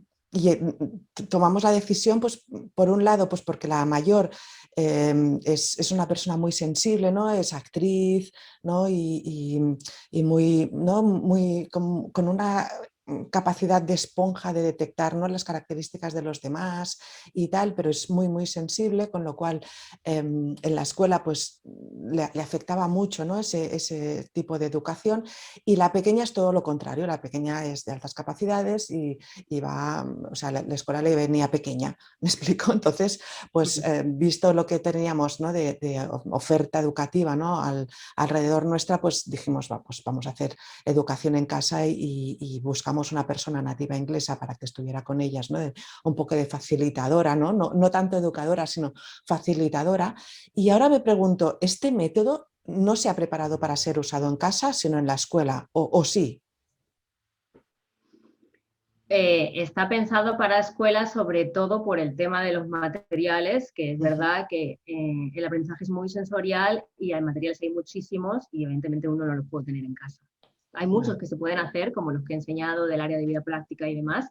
tomamos la decisión, pues, por un lado, pues porque la mayor es una persona muy sensible, ¿no? Es actriz, ¿no? Y muy, ¿no? Muy, con una capacidad de esponja de detectar, ¿no?, las características de los demás y tal, pero es muy, muy sensible, con lo cual en la escuela pues le afectaba mucho, ¿no?, ese tipo de educación. Y la pequeña es todo lo contrario, la pequeña es de altas capacidades y va, o sea, la escuela le venía pequeña, ¿me explico? Entonces, pues visto lo que teníamos, ¿no?, de oferta educativa, ¿no?, alrededor nuestra, pues dijimos, va, pues vamos a hacer educación en casa y buscamos una persona nativa inglesa para que estuviera con ellas, ¿no?, un poco de facilitadora, ¿no? No tanto educadora, sino facilitadora. Y ahora me pregunto, ¿este método no se ha preparado para ser usado en casa, sino en la escuela? ¿O sí? Está pensado para escuelas sobre todo por el tema de los materiales, que es verdad que el aprendizaje es muy sensorial y hay materiales hay muchísimos y evidentemente uno no los puede tener en casa. Hay muchos que se pueden hacer, como los que he enseñado del área de vida práctica y demás,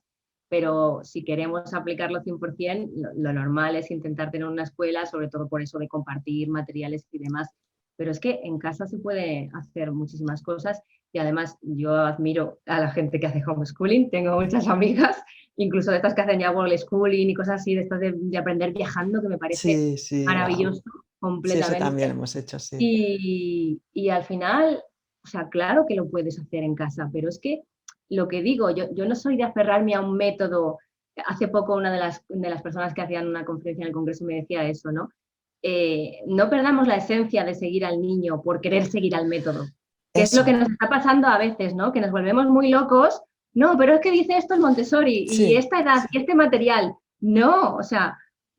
pero si queremos aplicarlo 100%, lo normal es intentar tener una escuela, sobre todo por eso de compartir materiales y demás. Pero es que en casa se puede hacer muchísimas cosas y además yo admiro a la gente que hace homeschooling, tengo muchas amigas, incluso de estas que hacen ya world schooling y cosas así, de estas de aprender viajando, que me parece Sí, sí, wow. maravilloso Sí, eso también completamente. hemos hecho, sí. Y al final, o sea, claro que lo puedes hacer en casa, pero es que lo que digo, yo no soy de aferrarme a un método. Hace poco una de las personas que hacían una conferencia en el Congreso me decía eso, ¿no? No perdamos la esencia de seguir al niño por querer seguir al método, que es lo que Eso, nos está pasando a veces, ¿no? Que nos volvemos muy locos. No, pero es que dice esto el Montessori y sí, esta edad y este material. No, o sea,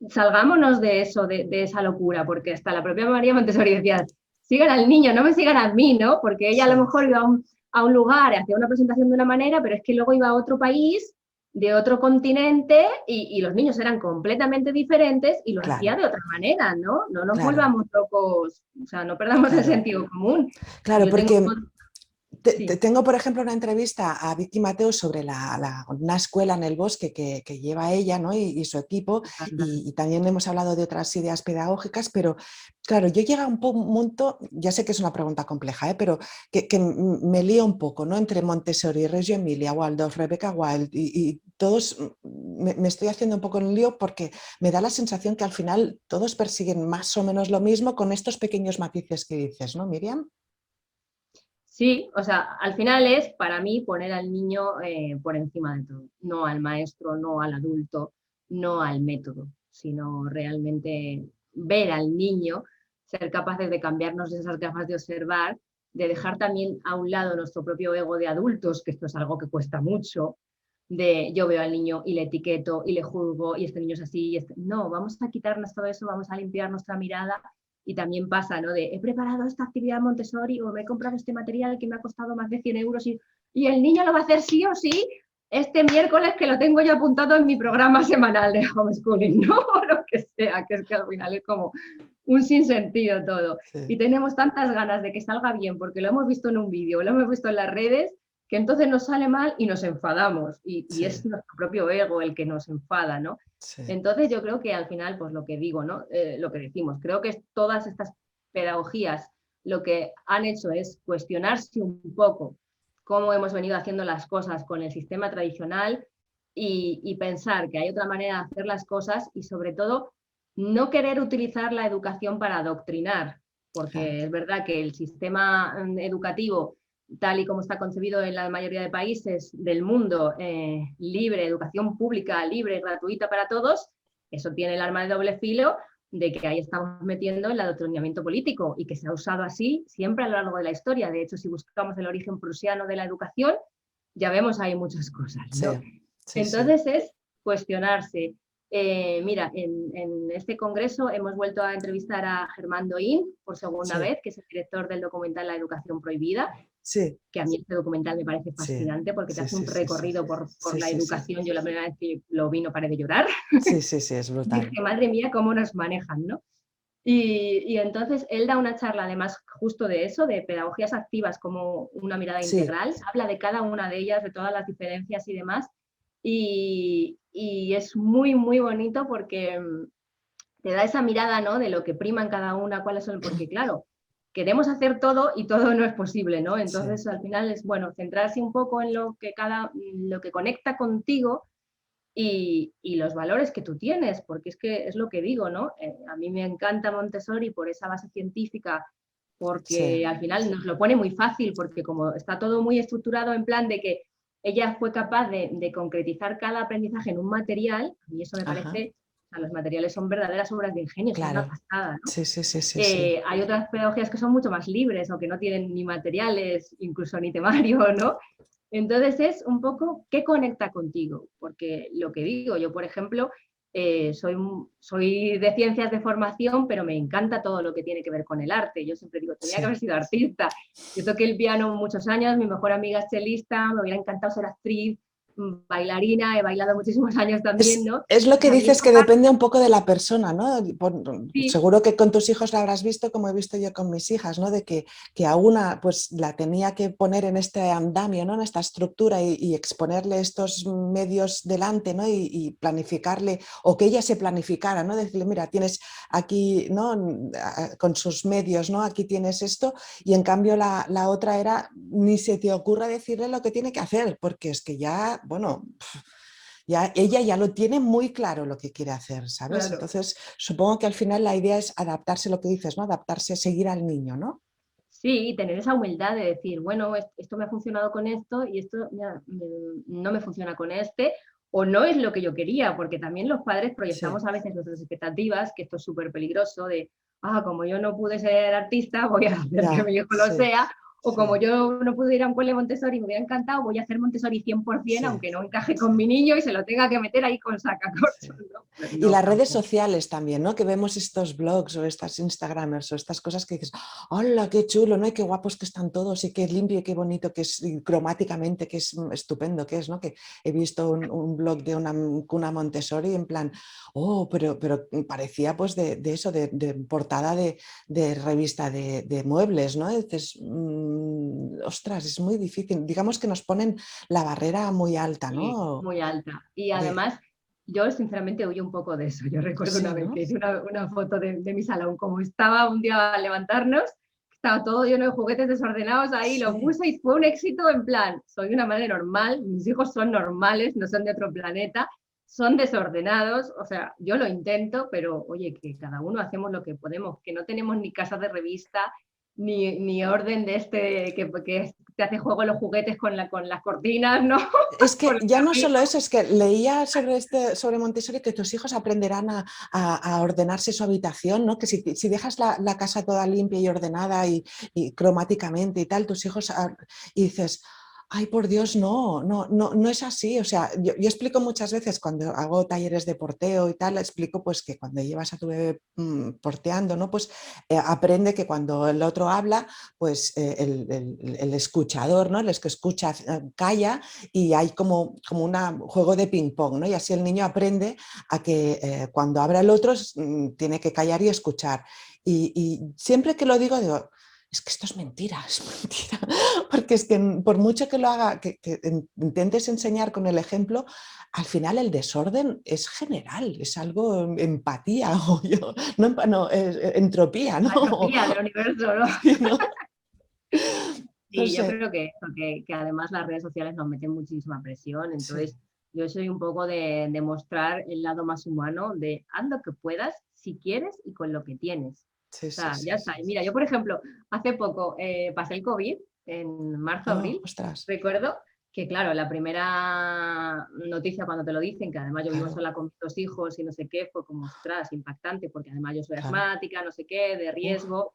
salgámonos de eso, de esa locura, porque hasta la propia María Montessori decía, sigan al niño, no me sigan a mí, ¿no? Porque ella a lo sí. mejor iba a un lugar, hacía una presentación de una manera, pero es que luego iba a otro país, de otro continente, y los niños eran completamente diferentes y los hacía Claro, de otra manera, ¿no? No nos claro, volvamos locos, o sea, no perdamos el claro. sentido común. Claro, Yo tengo... porque Sí. tengo, por ejemplo, una entrevista a Vicky Mateo sobre una escuela en el bosque que lleva ella, ¿no?, y su equipo, y también hemos hablado de otras ideas pedagógicas, pero claro, yo llego a un punto, ya sé que es una pregunta compleja, pero que me lío un poco, ¿no?, entre Montessori, Reggio Emilia, Waldorf, Rebecca Wild, y todos me estoy haciendo un poco en lío porque me da la sensación que al final todos persiguen más o menos lo mismo con estos pequeños matices que dices, ¿no, Miriam? Sí, o sea, al final es para mí poner al niño por encima de todo, no al maestro, no al adulto, no al método, sino realmente ver al niño, ser capaces de cambiarnos esas gafas de observar, de dejar también a un lado nuestro propio ego de adultos, que esto es algo que cuesta mucho, de yo veo al niño y le etiqueto y le juzgo y este niño es así, no, vamos a quitarnos todo eso, vamos a limpiar nuestra mirada. Y también pasa, ¿no? De he preparado esta actividad Montessori o me he comprado este material que me ha costado más de 100 euros y el niño lo va a hacer sí o sí este miércoles que lo tengo yo apuntado en mi programa semanal de homeschooling, ¿no? O lo que sea, que es que al final es como un sinsentido todo. Sí, Y tenemos tantas ganas de que salga bien porque lo hemos visto en un vídeo, lo hemos visto en las redes, que entonces nos sale mal y nos enfadamos. Y es sí, nuestro propio ego el que nos enfada, ¿no? sí. Entonces yo creo que al final, pues lo que digo, ¿no? Lo que decimos, creo que todas estas pedagogías lo que han hecho es cuestionarse un poco cómo hemos venido haciendo las cosas con el sistema tradicional y pensar que hay otra manera de hacer las cosas y sobre todo no querer utilizar la educación para adoctrinar, porque Claro. es verdad que el sistema educativo, tal y como está concebido en la mayoría de países del mundo, libre, educación pública, libre, gratuita para todos, eso tiene el arma de doble filo de que ahí estamos metiendo el adoctrinamiento político y que se ha usado así siempre a lo largo de la historia. De hecho, si buscamos el origen prusiano de la educación, ya vemos ahí muchas cosas, Sí, ¿no? sí, sí. Entonces es cuestionarse. Mira, en este congreso hemos vuelto a entrevistar a Germán Doín por segunda Sí, vez, que es el director del documental La Educación Prohibida, sí, que a mí este documental me parece sí, fascinante porque te sí, hace sí, un sí, sí, recorrido por sí, la sí, sí, educación. Yo la primera vez que lo vi no paré de llorar. sí, sí, sí, es brutal. Dije, madre mía, cómo nos manejan, ¿no? Y entonces él da una charla además justo de eso, de pedagogías activas como una mirada Sí, integral, habla de cada una de ellas, de todas las diferencias y demás, y es muy, muy bonito porque te da esa mirada, ¿no? De lo que prima en cada una, cuáles son, porque claro, queremos hacer todo y todo no es posible, ¿no? sí, Entonces al final es bueno centrarse un poco en lo que conecta contigo y los valores que tú tienes, porque es que es lo que digo, ¿no? A mí me encanta Montessori por esa base científica, sí, porque al final nos lo pone muy fácil, porque como está todo muy estructurado en plan de que ella fue capaz de concretizar cada aprendizaje en un material, a mí eso me ajá, parece, o sea, los materiales son verdaderas obras de ingenio, son una claro, pasada, ¿no? sí, sí, sí, sí, sí, Hay otras pedagogías que son mucho más libres o que no tienen ni materiales, incluso ni temario, ¿no? Entonces es un poco qué conecta contigo, porque lo que digo, yo por ejemplo, soy de ciencias de formación, pero me encanta todo lo que tiene que ver con el arte. Yo siempre digo, tenía que sí. haber sido artista. Yo toqué el piano muchos años, mi mejor amiga es chelista, me hubiera encantado ser actriz, bailarina, he bailado muchísimos años también, ¿no? Es lo Pues que a mí dices esa que parte, depende un poco de la persona, ¿no? sí, Seguro que con tus hijos la habrás visto como he visto yo con mis hijas, ¿no? De que a una pues la tenía que poner en este andamio, ¿no? En esta estructura y exponerle estos medios delante, ¿no? Y planificarle, o que ella se planificara, ¿no? Decirle, mira, tienes aquí, ¿no? Con sus medios, ¿no? Aquí tienes esto, y en cambio la otra era, ni se te ocurra decirle lo que tiene que hacer, porque es que ya, bueno, ya, ella ya lo tiene muy claro lo que quiere hacer, ¿sabes? claro. Entonces, supongo que al final la idea es adaptarse, lo que dices, ¿no? Adaptarse, seguir al niño, ¿no? Sí, y tener esa humildad de decir, bueno, esto me ha funcionado con esto y esto no me funciona con este, o no es lo que yo quería, porque también los padres Sí, proyectamos a veces nuestras expectativas, que esto es súper peligroso, de, como yo no pude ser artista, voy a hacer que ya, mi hijo lo sí, sea, o como sí, yo no pude ir a un cole Montessori y me hubiera encantado, voy a hacer Montessori 100%, sí. aunque no encaje con mi niño y se lo tenga que meter ahí con Sí. sacacorchos, ¿no? Pues Y no, las redes tampoco. sociales también, ¿no? Que vemos estos blogs o estas Instagramers o estas cosas que dices, ¡hola, qué chulo! ¿No? Y qué guapos que están todos y qué limpio y qué bonito que es y cromáticamente, que es estupendo que es, ¿no? Que he visto un blog de una cuna Montessori en plan, oh, pero parecía pues de eso, de portada de revista de muebles, ¿no? Y dices, ostras, es muy difícil. Digamos que nos ponen la barrera muy alta, Sí, ¿no? muy alta. Y De, además, yo sinceramente huyo un poco de eso. Yo recuerdo una sí, vez que ¿no? hice una foto de mi salón, como estaba un día al levantarnos, estaba todo lleno de juguetes desordenados ahí, lo Sí. puse y fue un éxito en plan, soy una madre normal, mis hijos son normales, no son de otro planeta, son desordenados, o sea, yo lo intento, pero oye, que cada uno hacemos lo que podemos, que no tenemos ni casa de revista, ni orden de este que te hace juego los juguetes con las cortinas, ¿no? Es Con que los ya no solo carritos. eso, es que leía sobre Montessori que tus hijos aprenderán a ordenarse su habitación, ¿no? Que si dejas la casa toda limpia y ordenada y cromáticamente y tal, tus hijos y dices, ay, por Dios, no, no, no, no es así. O sea, yo explico muchas veces cuando hago talleres de porteo y tal, explico pues que cuando llevas a tu bebé porteando, ¿no? Pues aprende que cuando el otro habla, pues el escuchador, ¿no? El que escucha calla y hay como un juego de ping-pong, ¿no? Y así el niño aprende a que cuando habla el otro tiene que callar y escuchar. Y siempre que lo digo, es que esto es mentira, porque es que por mucho que lo haga, que intentes enseñar con el ejemplo, al final el desorden es general, es algo empatía, o yo, no, no entropía, La ¿no? entropía del universo, ¿no? Sí, ¿no? No Y yo sé, creo que además las redes sociales nos meten muchísima presión, sí, entonces Yo soy un poco de mostrar el lado más humano, de haz lo que puedas, si quieres y con lo que tienes. Sí, O sí, sea, ya sí, está. sí, Y sí, mira, yo, sí. por ejemplo, hace poco pasé el COVID, en marzo, Oh, abril, ostras, recuerdo que, claro, la primera noticia cuando te lo dicen, que además yo vivo claro, sola con 2 hijos y no sé qué, fue como, ostras, impactante, porque además yo soy claro. asmática, no sé qué, de Uf, riesgo.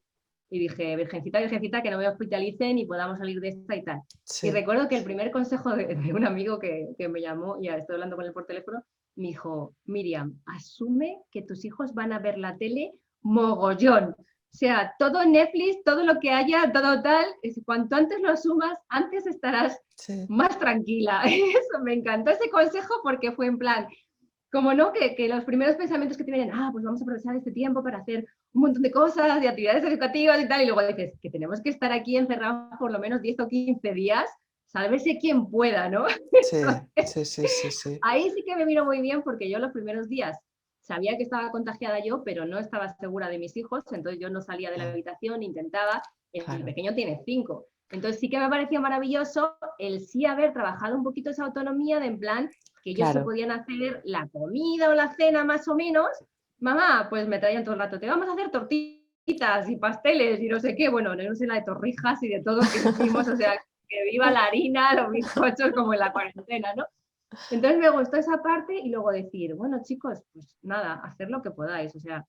Y dije, virgencita, virgencita, que no me hospitalicen y podamos salir de esta y tal. Y sí, recuerdo que el primer consejo de un amigo que me llamó, y estoy hablando con él por teléfono, me dijo, Miriam, asume que tus hijos van a ver la tele mogollón. O sea, todo Netflix, todo lo que haya, todo tal, cuanto antes lo asumas, antes estarás sí, más tranquila. Eso me encantó ese consejo porque fue en plan, como no, que los primeros pensamientos que te vienen, pues vamos a aprovechar este tiempo para hacer un montón de cosas, de actividades educativas y tal, y luego dices que tenemos que estar aquí encerrados por lo menos 10 o 15 días, sálvese quien pueda, ¿no? sí, Entonces, sí, sí, sí, sí, ahí sí que me vino muy bien porque yo los primeros días sabía que estaba contagiada yo, pero no estaba segura de mis hijos, entonces yo no salía de la ah, habitación, intentaba, el claro, pequeño tiene 5, entonces sí que me pareció maravilloso el sí haber trabajado un poquito esa autonomía de en plan que ellos se claro, podían hacer la comida o la cena más o menos, mamá, pues me traían todo el rato, te vamos a hacer tortitas y pasteles y no sé qué, bueno, no sé la de torrijas y de todo que hicimos, o sea, que viva la harina, los bizcochos como en la cuarentena, ¿no? Entonces me gustó esa parte y luego decir, bueno chicos, pues nada, hacer lo que podáis. O sea,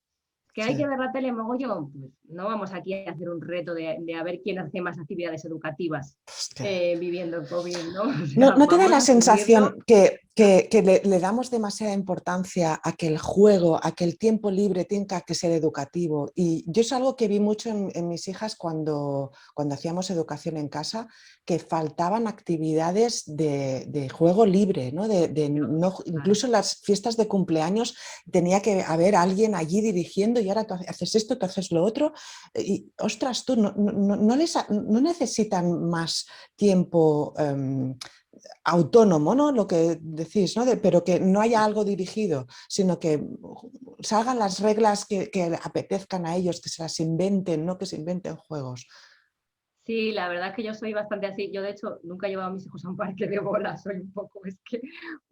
que hay que sí. ver la tele mogollón, pues no vamos aquí a hacer un reto de a ver quién hace más actividades educativas Hostia. viviendo el COVID, ¿no? O ¿No, sea, no te da vamos la a asumirlo. sensación que le damos demasiada importancia a que el juego, a que el tiempo libre tenga que ser educativo? Y yo es algo que vi mucho en mis hijas cuando hacíamos educación en casa, que faltaban actividades de juego libre, ¿no? No, Claro. incluso en las fiestas de cumpleaños tenía que haber alguien allí dirigiendo y ahora tú haces esto, tú haces lo otro. Y ostras, tú no necesitan más tiempo autónomo, ¿no? Lo que decís, ¿no? Pero que no haya algo dirigido, sino que salgan las reglas que apetezcan a ellos, que se las inventen, no que se inventen juegos. Sí, la verdad es que yo soy bastante así. Yo, de hecho, nunca he llevado a mis hijos a un parque de bolas. Soy un poco, es que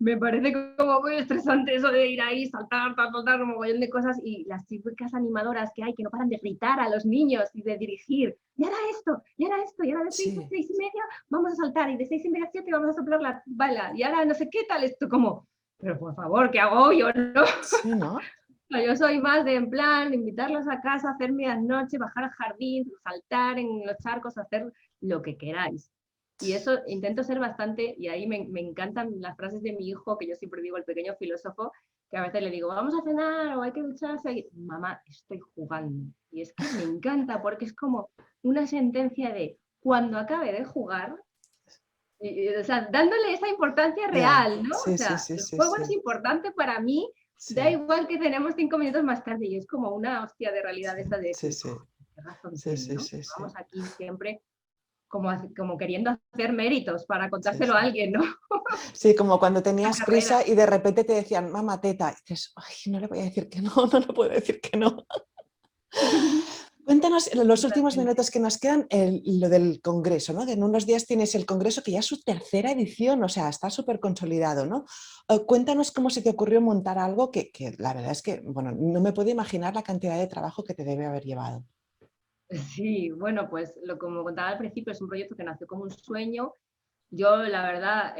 me parece como muy estresante eso de ir ahí, saltar, saltar, un mogollón de cosas. Y las chicas animadoras que hay, que no paran de gritar a los niños y de dirigir. Y ahora esto, y ahora esto, y ahora de 6 a Sí, 6:30 vamos a saltar, y de 6:30 a 7 vamos a soplar la bala. Y ahora no sé qué tal esto, como, pero por favor, ¿qué hago yo? No. sí, ¿no? Yo soy más de en plan, invitarlos a casa, hacer medianoche, bajar al jardín, saltar en los charcos, hacer lo que queráis. Y eso intento ser bastante, y ahí me encantan las frases de mi hijo, que yo siempre digo, el pequeño filósofo, que a veces le digo, vamos a cenar o hay que ducharse. Y, mamá, estoy jugando. Y es que me encanta porque es como una sentencia de cuando acabe de jugar, o sea, dándole esa importancia Ya, real, ¿no? O sí, sí, sea, sí, el sí, juego es sí, importante para mí, da sí, igual que tenemos 5 minutos más tarde y es como una hostia de realidad sí, esa de sí, decir, sí, qué razón sí, tiene, sí, ¿no? sí, sí, Vamos aquí siempre como queriendo hacer méritos para sí, contárselo a sí. alguien, ¿no? Sí, como cuando Una tenías prisa carrera. y de repente te decían, mamá, teta, y dices, ay, no le voy a decir que no, no le puedo decir que no. Cuéntanos en los últimos Totalmente. minutos que nos quedan lo del Congreso, ¿no? En unos días tienes el Congreso que ya es su tercera edición, o sea, está súper consolidado, ¿no? Cuéntanos cómo se te ocurrió montar algo que la verdad es que, bueno, no me puedo imaginar la cantidad de trabajo que te debe haber llevado. Sí, bueno, pues como contaba al principio, es un proyecto que nació como un sueño. Yo, la verdad,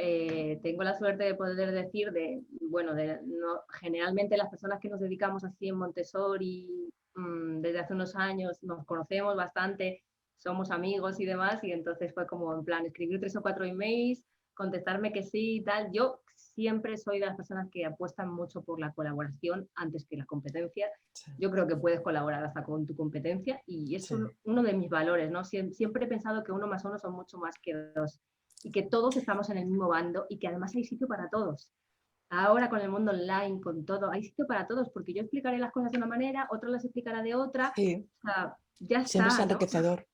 tengo la suerte de poder decir bueno, no, generalmente las personas que nos dedicamos así en Montessori desde hace unos años nos conocemos bastante, somos amigos y demás, y entonces fue como en plan escribir 3 o 4 emails, contestarme que sí y tal. Yo siempre soy de las personas que apuestan mucho por la colaboración antes que la competencia. Sí, Yo creo que puedes colaborar hasta con tu competencia y es sí, uno de mis valores, ¿no? Siempre he pensado que 1 más 1 son mucho más que 2 y que todos estamos en el mismo bando y que además hay sitio para todos. Ahora con el mundo online, con todo, hay sitio para todos, porque yo explicaré las cosas de una manera, otro las explicará de otra, sí, o sea, ya siempre es está, ¿no? enriquecedor.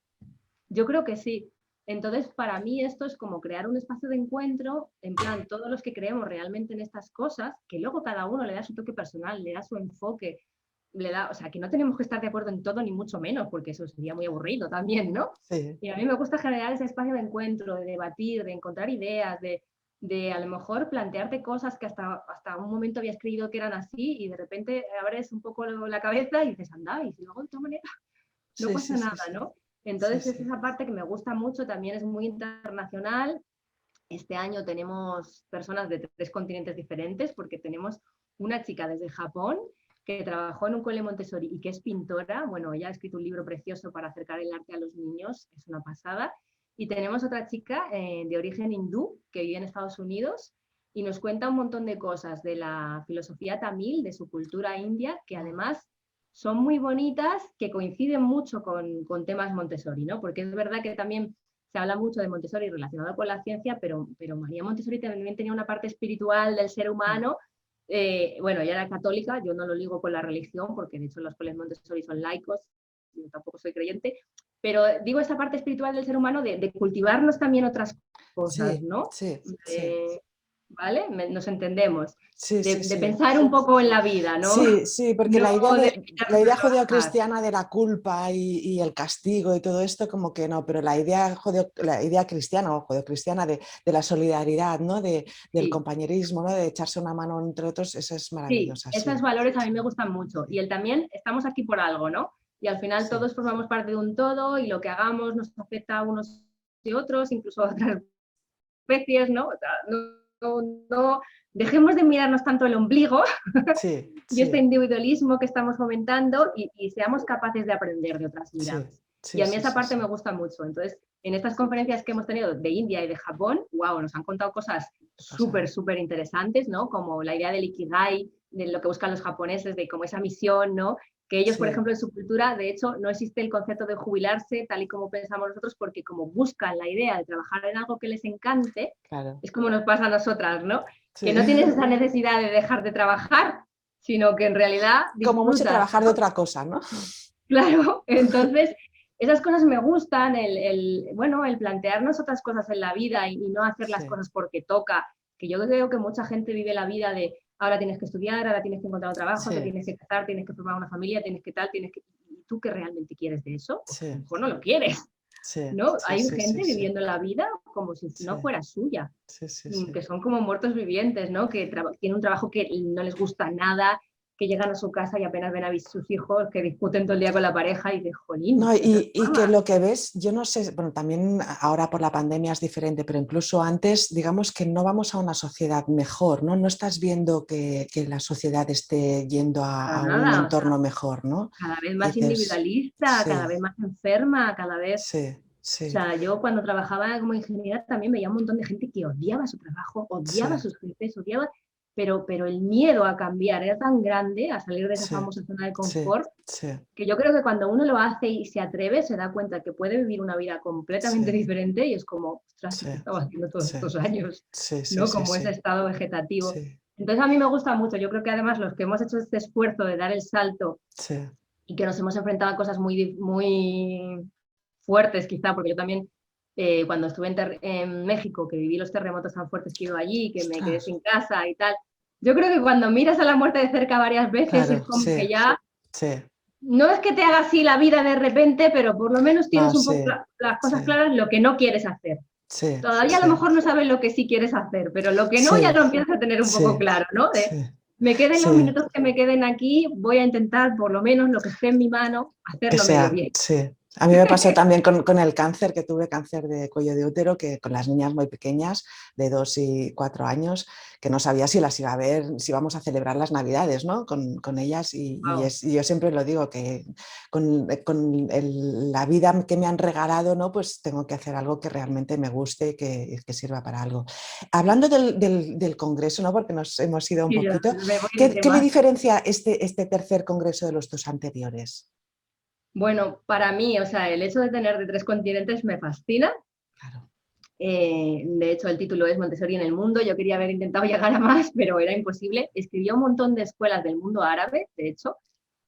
Yo creo que sí. Entonces, para mí esto es como crear un espacio de encuentro, en plan, todos los que creemos realmente en estas cosas, que luego cada uno le da su toque personal, le da su enfoque, le da, o sea, que no tenemos que estar de acuerdo en todo, ni mucho menos, porque eso sería muy aburrido también, ¿no? Sí, Y a mí me gusta generar ese espacio de encuentro, de debatir, de encontrar ideas, de de a lo mejor plantearte cosas que hasta un momento habías creído que eran así y de repente abres un poco la cabeza y dices, anda, y si lo hago de esta manera, no Sí, sí, pasa sí, nada, sí. ¿no? Sí, Entonces es sí. esa parte que me gusta mucho, también es muy internacional. Este año tenemos personas de 3 continentes diferentes porque tenemos una chica desde Japón que trabajó en un cole Montessori y que es pintora. Bueno, ella ha escrito un libro precioso para acercar el arte a los niños, es una pasada. Y tenemos otra chica de origen hindú que vive en Estados Unidos y nos cuenta un montón de cosas de la filosofía tamil, de su cultura india, que Oh, además son muy bonitas, que coinciden mucho con temas Montessori, ¿no? Porque es verdad que también se habla mucho de Montessori relacionado con la ciencia, pero María Montessori también tenía una parte espiritual del ser mm, humano. Bueno, ella era católica, yo no lo ligo con la religión, porque de hecho los colegios Montessori son laicos, yo tampoco soy creyente, pero digo esa parte espiritual del ser humano de cultivarnos también otras cosas, sí, ¿no? sí, sí. ¿Vale? Nos entendemos. Sí, sí, De sí. pensar un poco en la vida, ¿no? Sí, sí, porque No de la limitarnos idea a trabajar. judeocristiana de la culpa y el castigo y todo esto, como que no, pero la idea cristiana o judeocristiana de la solidaridad, ¿no? Del Sí, compañerismo, ¿no? De echarse una mano entre otros, esa es sí, maravillosa, esos sí. valores a mí me Sí, gustan mucho. Y sí, el también estamos aquí por algo, ¿no? Y al final sí, todos formamos parte de un todo y lo que hagamos nos afecta a unos y otros, incluso a otras especies, ¿no? O sea, no dejemos de mirarnos tanto el ombligo sí, y este sí, individualismo que estamos fomentando y seamos capaces de aprender de otras sí, miradas. Y sí, a mí sí, esa sí, parte me sí. gusta mucho. Entonces, en estas conferencias que hemos tenido de India y de Japón, wow, nos han contado cosas Qué pasada. súper interesantes, ¿no? Como la idea del Ikigai, de lo que buscan los japoneses, de como esa misión, ¿no? Que ellos, por Sí, ejemplo, en su cultura, de hecho, no existe el concepto de jubilarse tal y como pensamos nosotros, porque como buscan la idea de trabajar en algo que les encante, claro. es como nos pasa a nosotras, ¿no? Sí. Que no tienes esa necesidad de dejar de trabajar, sino que en realidad Como mucho disfrutas, trabajar de ¿no? otra cosa, ¿no? Claro, entonces esas cosas me gustan, bueno, el plantearnos otras cosas en la vida y no hacer las Sí, cosas porque toca, que yo creo que mucha gente vive la vida de ahora tienes que estudiar, ahora tienes que encontrar un trabajo, te sí, tienes que casar, tienes que formar una familia, tienes que tal, tienes que... ¿Y tú que realmente quieres de eso? Pues a lo sí, mejor no lo quieres, sí, ¿no? sí, Hay sí, sí, gente sí, viviendo la vida como si sí, no fuera suya, sí, sí, sí. que son como muertos vivientes, ¿no? Que tienen un trabajo que no les gusta nada, que llegan a su casa y apenas ven a sus hijos, que discuten todo el día con la pareja y de jolín, No, eso es y que normal. lo que ves, yo no sé, bueno, también ahora por la pandemia es diferente, pero incluso antes, digamos que no vamos a una sociedad mejor, ¿no? No estás viendo que la sociedad esté yendo Para a un nada, o sea, entorno mejor, ¿no? cada vez Y más dices, individualista, sí, cada vez más enferma, cada vez... sí, O sí, sea, yo cuando trabajaba como ingeniera también veía un montón de gente que odiaba su trabajo, sí, odiaba a sus jefes, odiaba, pero el miedo a cambiar era tan grande, a salir de esa sí, famosa zona de sí, confort, sí, que yo creo que cuando uno lo hace y se atreve, se da cuenta que puede vivir una vida completamente sí, diferente y es como, ostras, ¿y sí, qué estaba haciendo todos sí, estos años? sí, sí, ¿No? sí, Como ese sí, estado vegetativo. sí, Entonces a mí me gusta mucho, yo creo que además los que hemos hecho este esfuerzo de dar el salto sí, y que nos hemos enfrentado a cosas muy fuertes quizá, porque yo también cuando estuve en México, que viví los terremotos tan fuertes que iba allí, que me quedé ostras, sin casa y tal, yo creo que cuando miras a la muerte de cerca varias veces es claro, como sí, que ya sí, no es que te haga así la vida de repente, pero por lo menos no, tienes un poco sí, las sí, cosas claras, lo que no quieres hacer. sí, Todavía a lo sí, mejor no sabes lo que sí quieres hacer, pero lo que no ya sí, lo empiezas a tener un poco sí, claro, ¿no? De, sí, me queden los sí, minutos que me queden aquí, voy a intentar por lo menos lo que esté en mi mano, que hacerlo medio sea, bien. sí. A mí me pasó también con el cáncer, que tuve cáncer de cuello de útero, que con las niñas muy pequeñas, de 2 y 4 años, que no sabía si las iba a ver, si íbamos a celebrar las Navidades, ¿no? Con ellas. Wow. Y yo siempre lo digo, que con la vida que me han regalado, ¿no? Pues tengo que hacer algo que realmente me guste y que sirva para algo. Hablando del congreso, ¿no? Porque nos hemos ido un Sí, poquito, me voy de ¿qué le tema. diferencia este tercer congreso de los dos anteriores? Bueno, para mí, o sea, el hecho de tener de 3 continentes me fascina. Claro. De hecho, el título es Montessori en el mundo. Yo quería haber intentado llegar a más, pero era imposible. Escribí a un montón de escuelas del mundo árabe, de hecho,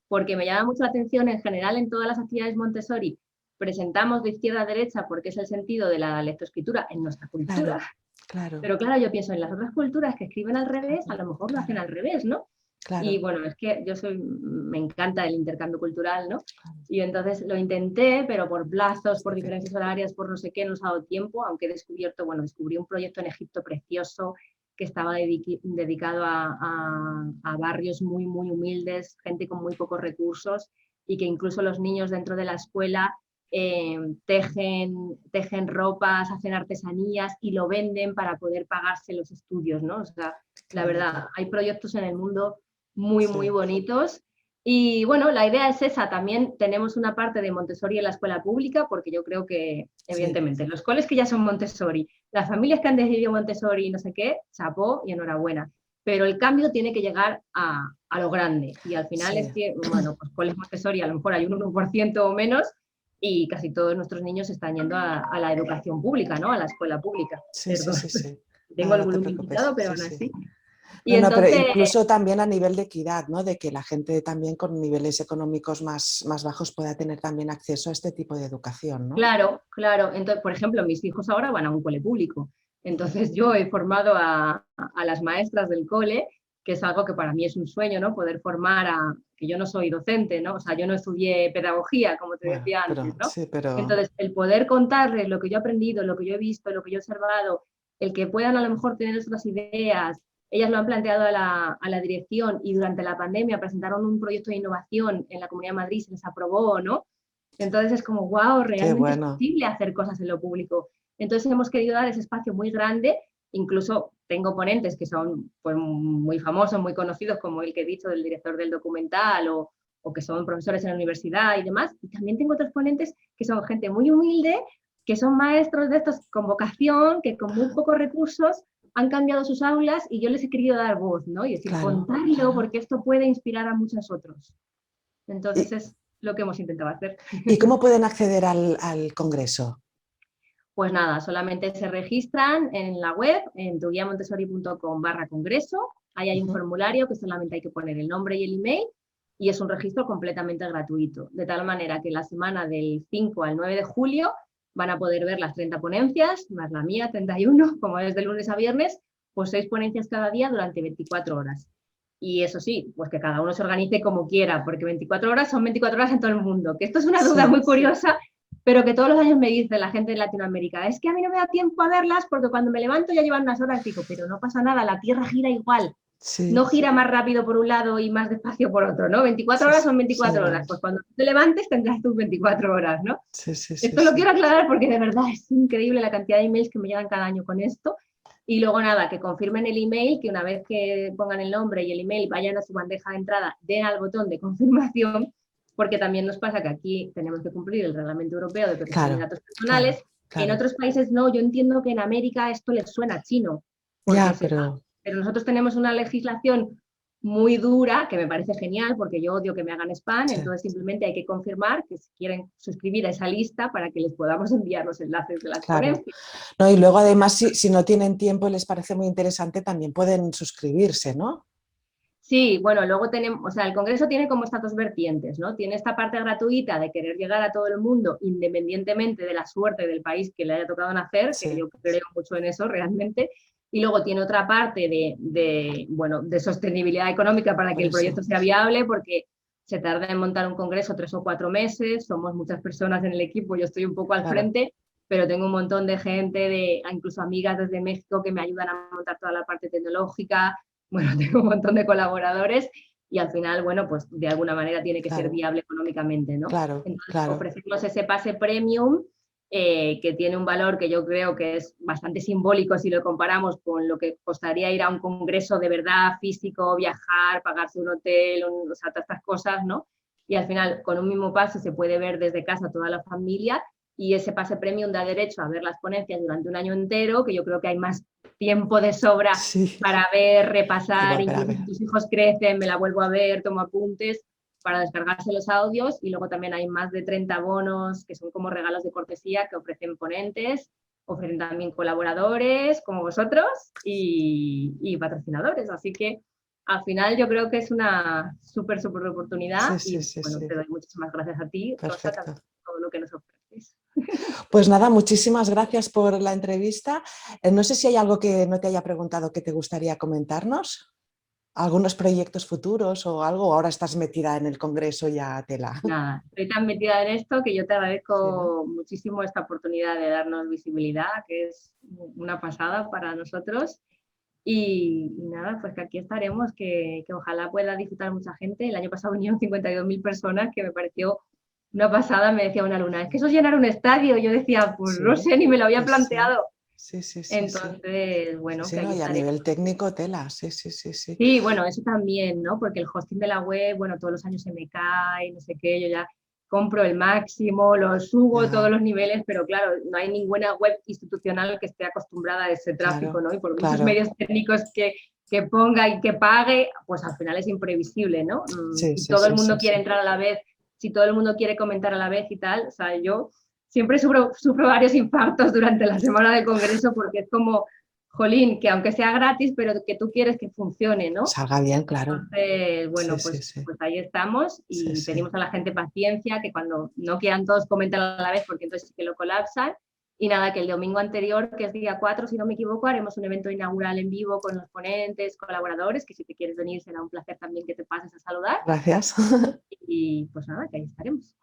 porque me llama mucho la atención en general en todas las actividades Montessori. Presentamos de izquierda a derecha porque es el sentido de la lectoescritura en nuestra cultura. Claro, claro, Pero claro, yo pienso en las otras culturas que escriben al revés, a claro, lo mejor lo hacen claro, al revés, ¿no? claro. Y bueno, es que me encanta el intercambio cultural, ¿no? Y entonces lo intenté, pero por plazos, por diferencias horarias, por no sé qué, no nos ha dado tiempo, aunque he descubierto, bueno, descubrí un proyecto en Egipto precioso que estaba dedicado a barrios muy, muy humildes, gente con muy pocos recursos, y que incluso los niños dentro de la escuela tejen ropas, hacen artesanías y lo venden para poder pagarse los estudios, ¿no? O sea, Qué la verdad, bonito. hay proyectos en el mundo muy, Sí, muy bonitos. Y bueno, la idea es esa. También tenemos una parte de Montessori en la escuela pública, porque yo creo que, sí. evidentemente, los coles que ya son Montessori, las familias que han decidido Montessori y no sé qué, chapó y enhorabuena. Pero el cambio tiene que llegar a lo grande. Y al final es Sí, que, bueno, pues coles Montessori a lo mejor hay un 1% o menos, y casi todos nuestros niños están yendo a la educación pública, ¿no? A la escuela pública. sí, sí, Perdón, sí, sí. tengo Nada, el no te volumen preocupes. quitado, pero Sí, aún sí. así. Y No, no, pero entonces, incluso también a nivel de equidad, ¿no? De que la gente también con niveles económicos más bajos pueda tener también acceso a este tipo de educación, ¿no? claro, claro. Entonces, por ejemplo, mis hijos ahora van a un cole público. Entonces, yo he formado a las maestras del cole, que es algo que para mí es un sueño, ¿no? Poder formar que yo no soy docente, ¿no? O sea, yo no estudié pedagogía, como te Bueno, decía antes, pero ¿no? sí, pero Entonces, el poder contarles lo que yo he aprendido, lo que yo he visto, lo que yo he observado, el que puedan a lo mejor tener otras ideas. Ellas lo han planteado a la dirección, y durante la pandemia presentaron un proyecto de innovación en la Comunidad de Madrid, se les aprobó, ¿no? Entonces es como, wow, qué realmente es bueno. posible hacer cosas en lo público. Entonces hemos querido dar ese espacio muy grande. Incluso tengo ponentes que son pues, muy famosos, muy conocidos, como el que he dicho del director del documental, o que son profesores en la universidad y demás. Y también tengo otros ponentes que son gente muy humilde, que son maestros de estos con vocación, que con muy pocos recursos han cambiado sus aulas, y yo les he querido dar voz, ¿no? Y decir, Claro, contarlo, claro. porque esto puede inspirar a muchos otros. Entonces ¿Y, es lo que hemos intentado hacer. y cómo pueden acceder al congreso? Pues nada, solamente se registran en la web, en tuguiamontessori.com/congreso. Ahí hay un Ujú. formulario que solamente hay que poner el nombre y el email, y es un registro completamente gratuito. De tal manera que la semana del 5 al 9 de julio van a poder ver las 30 ponencias, más la mía, 31, como es de lunes a viernes, pues 6 ponencias cada día durante 24 horas. Y eso sí, pues que cada uno se organice como quiera, porque 24 horas son 24 horas en todo el mundo. Que esto es una duda Sí, muy curiosa, pero que todos los años me dice la gente de Latinoamérica, es que a mí no me da tiempo a verlas porque cuando me levanto ya llevan unas horas. Digo, pero no pasa nada, la Tierra gira igual. No sí, gira más rápido por un lado y más despacio por otro, ¿no? 24 sí, horas son sí, 24 horas. no. Pues cuando te levantes tendrás tus 24 horas, ¿no? Sí, sí, sí, Esto lo sí. quiero aclarar porque de verdad es increíble la cantidad de emails que me llegan cada año con esto. Y luego nada, que confirmen el email, que una vez que pongan el nombre y el email vayan a su bandeja de entrada, den al botón de confirmación, porque también nos pasa que aquí tenemos que cumplir el Reglamento Europeo de Protección de Claro, Datos claro, Personales. En claro. otros países no. Yo entiendo que en América esto les suena chino, porque Ya, pero pero nosotros tenemos una legislación muy dura, que me parece genial, porque yo odio que me hagan spam. sí, Entonces simplemente hay que confirmar que si quieren suscribir a esa lista para que les podamos enviar los enlaces de las claro. ponencias. No, y luego además, si no tienen tiempo y les parece muy interesante, también pueden suscribirse, ¿no? Sí, bueno, luego tenemos, o sea, el Congreso tiene como estas dos vertientes, ¿no? Tiene esta parte gratuita de querer llegar a todo el mundo, independientemente de la suerte del país que le haya tocado nacer, que Sí, yo creo mucho en eso realmente. Y luego tiene otra parte bueno, de sostenibilidad económica para que por el proyecto eso. sea viable, porque se tarda en montar un congreso 3 o 4 meses, somos muchas personas en el equipo, yo estoy un poco al Claro, frente, pero tengo un montón de gente, incluso amigas desde México, que me ayudan a montar toda la parte tecnológica. Bueno, tengo un montón de colaboradores, y al final, bueno, pues de alguna manera tiene que ser claro, viable económicamente, ¿no? claro, Entonces, claro. ofrecemos ese pase premium, que tiene un valor que yo creo que es bastante simbólico si lo comparamos con lo que costaría ir a un congreso de verdad físico, viajar, pagarse un hotel, o sea, todas estas cosas, ¿no? Y al final, con un mismo pase se puede ver desde casa toda la familia, y ese pase premium da derecho a ver las ponencias durante un año entero, que yo creo que hay más tiempo de sobra Sí, para ver, y repasar, volver a incluso ver. si tus hijos crecen, me la vuelvo a ver, tomo apuntes, para descargarse los audios. Y luego también hay más de 30 bonos que son como regalos de cortesía que ofrecen ponentes, ofrecen también colaboradores como vosotros, y patrocinadores. Así que al final yo creo que es una súper, súper oportunidad, Sí, y sí, sí, bueno, sí. te doy muchísimas gracias a ti, Rosa, Perfecto. también por todo lo que nos ofreces. Pues nada, muchísimas gracias por la entrevista. No sé si hay algo que no te haya preguntado que te gustaría comentarnos. algunos proyectos futuros o algo? ¿O ahora estás metida en el congreso ya tela? Nada, estoy tan metida en esto que yo te Sí, ¿no? agradezco muchísimo esta oportunidad de darnos visibilidad, que es una pasada para nosotros. Y nada, pues que aquí estaremos, que ojalá pueda disfrutar mucha gente. El año pasado vinieron 52.000 personas, que me pareció una pasada. Me decía una alumna, es que eso es llenar un estadio. Yo decía, pues no Sí, sé, ni me lo había pues sí, planteado. sí, sí, sí, sí. Entonces, Sí, bueno, sí, que no, aquí y a estaremos. nivel técnico tela, sí, sí, sí, sí. Sí, bueno, eso también, ¿no? Porque el hosting de la web, bueno, todos los años se me cae, no sé qué, yo ya compro el máximo, lo subo todos Ya, los niveles, pero claro, no hay ninguna web institucional que esté acostumbrada a ese tráfico, claro, ¿no? Y por muchos claro. medios técnicos que ponga y que pague, pues al final es imprevisible, ¿no? Sí, Si sí, todo el sí, mundo sí, quiere sí. entrar a la vez, si todo el mundo quiere comentar a la vez y tal, o sea, yo siempre sufro varios infartos durante la semana del congreso porque es como jolín, que aunque sea gratis, pero que tú quieres que funcione, ¿no? Salga bien, claro. Entonces, Sí, bueno, sí, sí, pues ahí estamos sí, y sí. pedimos a la gente paciencia, que cuando no quieran todos comentar a la vez, porque entonces sí que lo colapsan. Y nada, que el domingo anterior, que es día 4 si no me equivoco, haremos un evento inaugural en vivo con los ponentes, colaboradores, que si te quieres venir será un placer también que te pases a saludar. Gracias. Y pues nada, que ahí estaremos.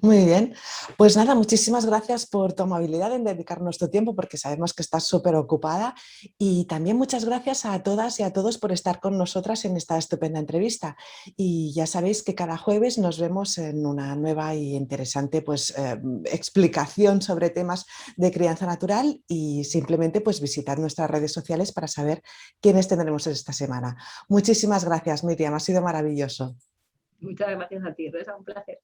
Muy bien. Pues nada, muchísimas gracias por tu amabilidad en dedicarnos tu tiempo porque sabemos que estás súper ocupada y también muchas gracias a todas y a todos por estar con nosotras en esta estupenda entrevista. Y ya sabéis que cada jueves nos vemos en una nueva y interesante explicación sobre temas de crianza natural y simplemente pues visitad nuestras redes sociales para saber quiénes tendremos esta semana. Muchísimas gracias, Miriam, ha sido maravilloso. Muchas gracias a ti, es un placer.